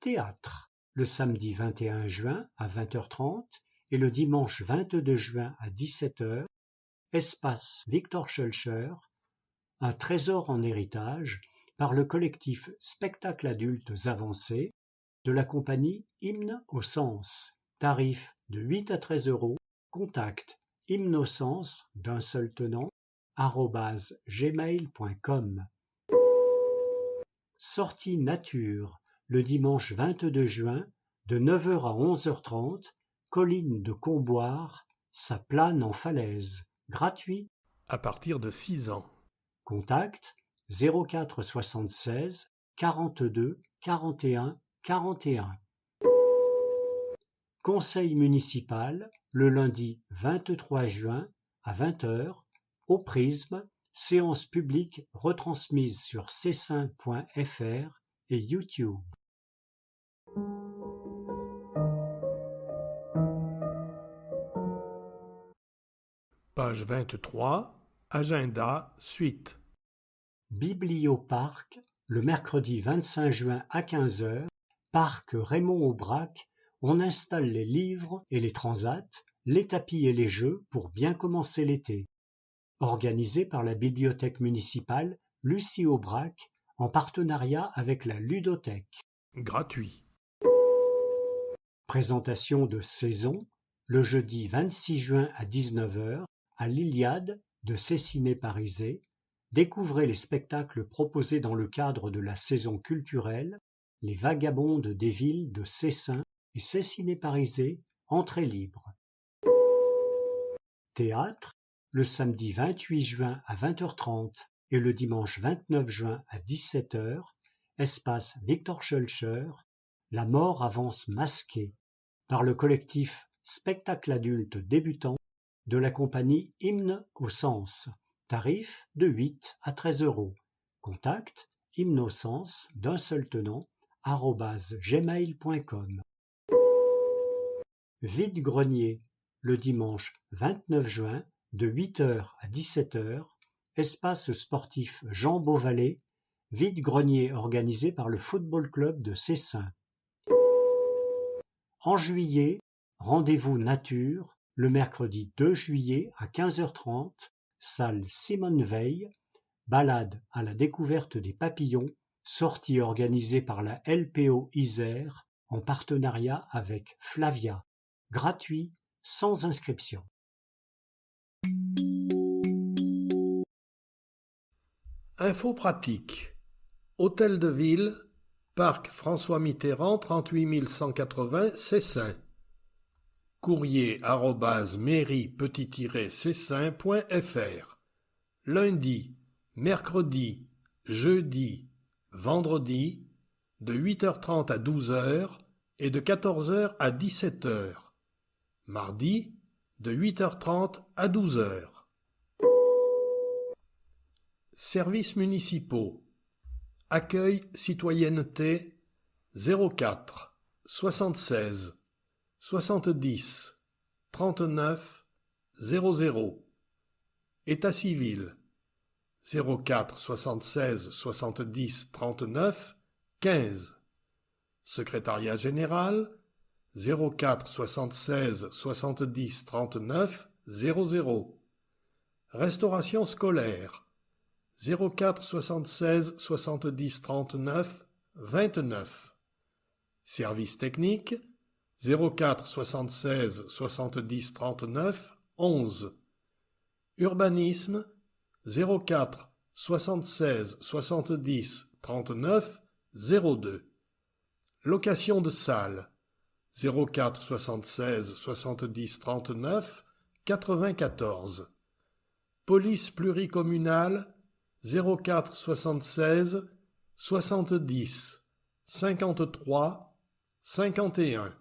Théâtre, le samedi 21 juin à 20h30 et le dimanche 22 juin à 17h, espace Victor Schœlcher, un trésor en héritage, par le collectif Spectacle Adultes Avancés de la compagnie Hymne au Sens. Tarif de 8 à 13 euros. Contact hymnosens d'un seul tenant @gmail.com. Sortie nature, le dimanche 22 juin, de 9h à 11h30, colline de Comboire, ça plane en falaise. Gratuit. À partir de 6 ans. Contact 04 76 42 41 41. Conseil municipal, le lundi 23 juin à 20h, au Prisme, séance publique retransmise sur cessin.fr et YouTube. Page 23, agenda, suite. Biblioparc, le mercredi 25 juin à 15h, parc Raymond-Aubrac, on installe les livres et les transats, les tapis et les jeux pour bien commencer l'été. Organisé par la bibliothèque municipale Lucie Aubrac en partenariat avec la Ludothèque. Gratuit. Présentation de saison, le jeudi 26 juin à 19h à l'Iliade de Cessiné-Parisé. Découvrez les spectacles proposés dans le cadre de la saison culturelle, les Vagabondes des villes de Cessin et Cessiné-Parisé, entrée libre. Théâtre, le samedi 28 juin à 20h30 et le dimanche 29 juin à 17h, espace Victor Schœlcher, La mort avance masquée, par le collectif Spectacle Adulte Débutant de la compagnie Hymne au Sens. Tarif de 8 à 13 euros. Contact hymnosens d'un seul tenant @gmail.com. Vide-grenier, le dimanche 29 juin de 8h à 17h, espace sportif Jean Beauvalet, vide-grenier organisé par le Football Club de Cessin. En juillet, rendez-vous nature, le mercredi 2 juillet à 15h30, salle Simone Veil, balade à la découverte des papillons, sortie organisée par la LPO Isère en partenariat avec Flavia. Gratuit, sans inscription. Info pratique. Hôtel de ville, Parc François Mitterrand, 38 180, Cessin. Courrier @mairie-cessin.fr. Lundi, mercredi, jeudi, vendredi, de 8h30 à 12h et de 14h à 17h. Mardi, de 8h30 à 12h. Services municipaux. Accueil citoyenneté 04 76 70 39 00. État civil 04 76 70 39 15. Secrétariat général 04 76 70 39 00. Restauration scolaire 04 76 70 39 29. Service technique 04 76 70 39 11. Urbanisme 04 76 70 39 02. Location de salle 04 76 70 39 94. Police pluricommunale 04 76 70 53 51.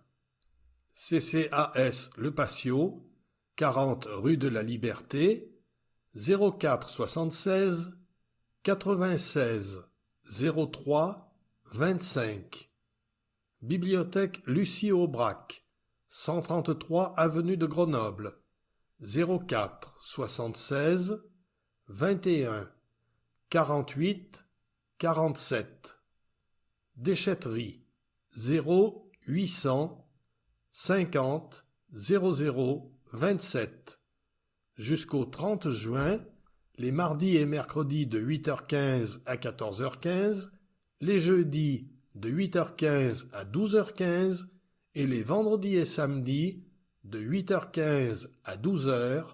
CCAS Le Patio 40 rue de la Liberté 04 76 96 03 25. Bibliothèque Lucie Aubrac 133 avenue de Grenoble, 04 76 21 48 47. Déchetterie 0 800 50 00 27. Jusqu'au 30 juin, les mardis et mercredis de 8h15 à 14h15, les jeudis de 8h15 à 12h15 et les vendredis et samedis de 8h15 à 12h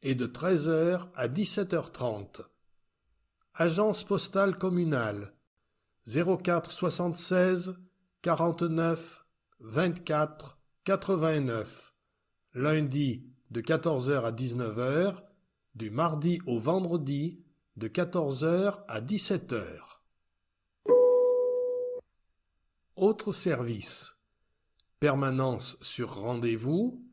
et de 13h à 17h30. Agence postale communale 04 76 49 24 89, lundi de 14h à 19h, du mardi au vendredi de 14h à 17h. Autres services: permanence sur rendez-vous,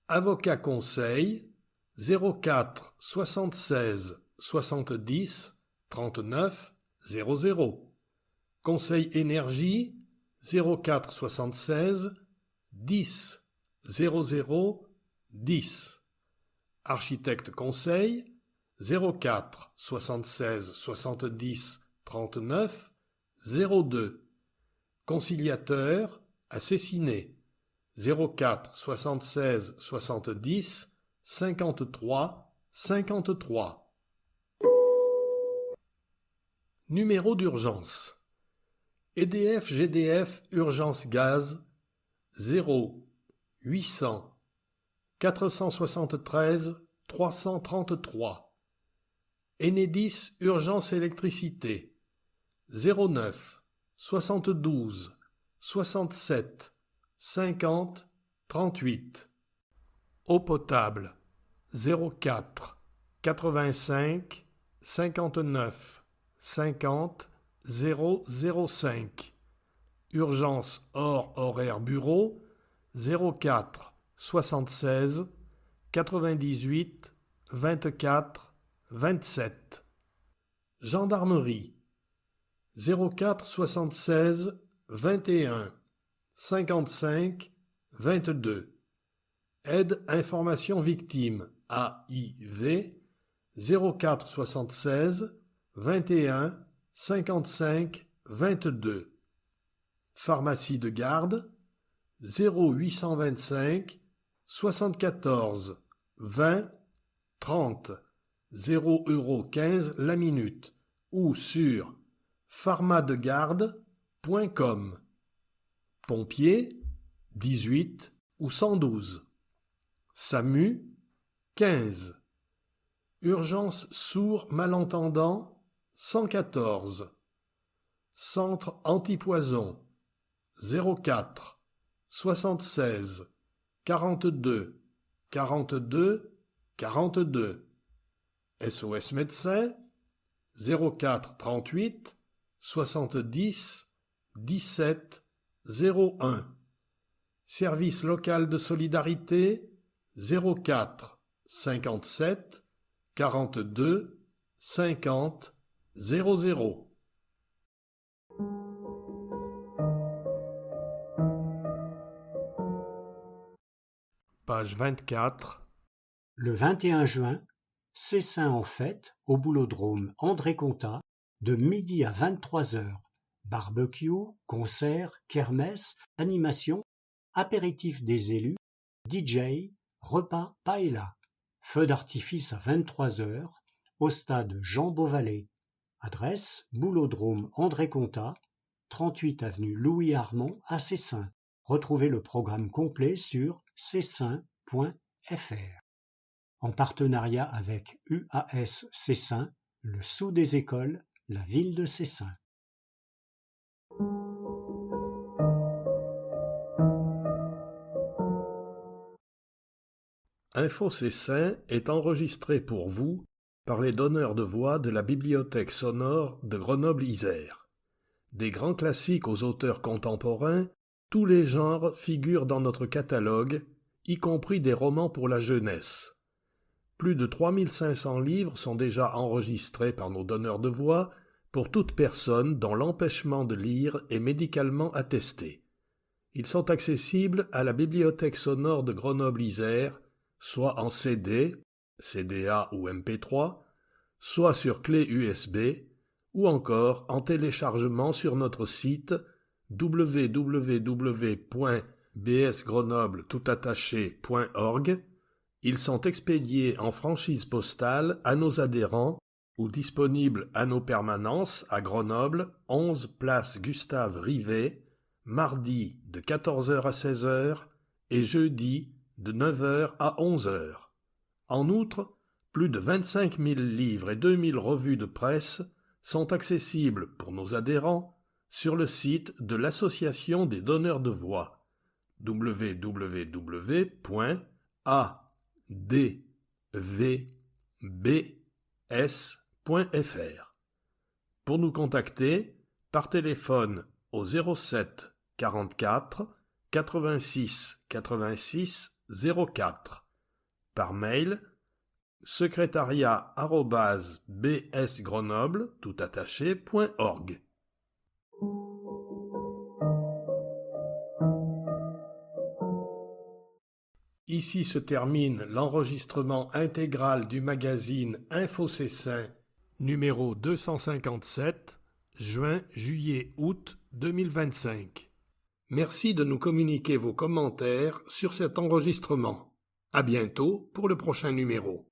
avocat conseil 04 76 70 39 00, conseil énergie 04 76 10 00 10, architecte conseil 04 76 70 39 02, conciliateur assassiné 04 76 70 53 53. Numéro d'urgence: EDF GDF Urgence Gaz 0 800 473 333. Enedis Urgence Électricité 09 72 67 50 38. Eau potable 04 85 59 50 005. Urgence hors horaire bureau 04 76 98 24 27. Gendarmerie 04 76 21 55 22. Aide information victime AIV 04 76 21 55 22. Pharmacie de garde 0825 74 20 30, 0,15 € la minute ou sur pharmadegarde.com. Pompiers 18 ou 112. SAMU 15. Urgence sourds malentendants 114. Centre antipoison 04 76 42 42 42. SOS médecin 04 38 70 17 01. Service local de solidarité 04 57 42 50 00. Page 24. Le 21 juin, Cessin en fête au boulodrome André Contat de midi à 23h. Barbecue, concert, kermesse, animation, apéritif des élus, DJ, repas paella. Feu d'artifice à 23h au stade Jean Beauvalet. Adresse boulodrome André Contat, 38 avenue Louis Armand à Cessin. Retrouvez le programme complet sur cessin.fr. En partenariat avec UAS Cessin, le Sceau des écoles, la ville de Cessin. Info Cessin est enregistré pour vous par les donneurs de voix de la Bibliothèque sonore de Grenoble-Isère. Des grands classiques aux auteurs contemporains, tous les genres figurent dans notre catalogue, y compris des romans pour la jeunesse. Plus de 3500 livres sont déjà enregistrés par nos donneurs de voix pour toute personne dont l'empêchement de lire est médicalement attesté. Ils sont accessibles à la Bibliothèque sonore de Grenoble-Isère, soit en CD, CDA ou MP3, soit sur clé USB, ou encore en téléchargement sur notre site www.bsgrenoble.org. Ils sont expédiés en franchise postale à nos adhérents ou disponibles à nos permanences à Grenoble, 11 place Gustave Rivet, mardi de 14h à 16h et jeudi de 9h à 11h. En outre, plus de 25 000 livres et 2 000 revues de presse sont accessibles pour nos adhérents sur le site de l'Association des donneurs de voix www.advbs.fr. Pour nous contacter, par téléphone au 07 44 86 86 04, par mail secrétariat@bsgrenoble.org. Ici se termine l'enregistrement intégral du magazine Info Cessin, numéro 257, juin-juillet-août 2025. Merci de nous communiquer vos commentaires sur cet enregistrement. À bientôt pour le prochain numéro.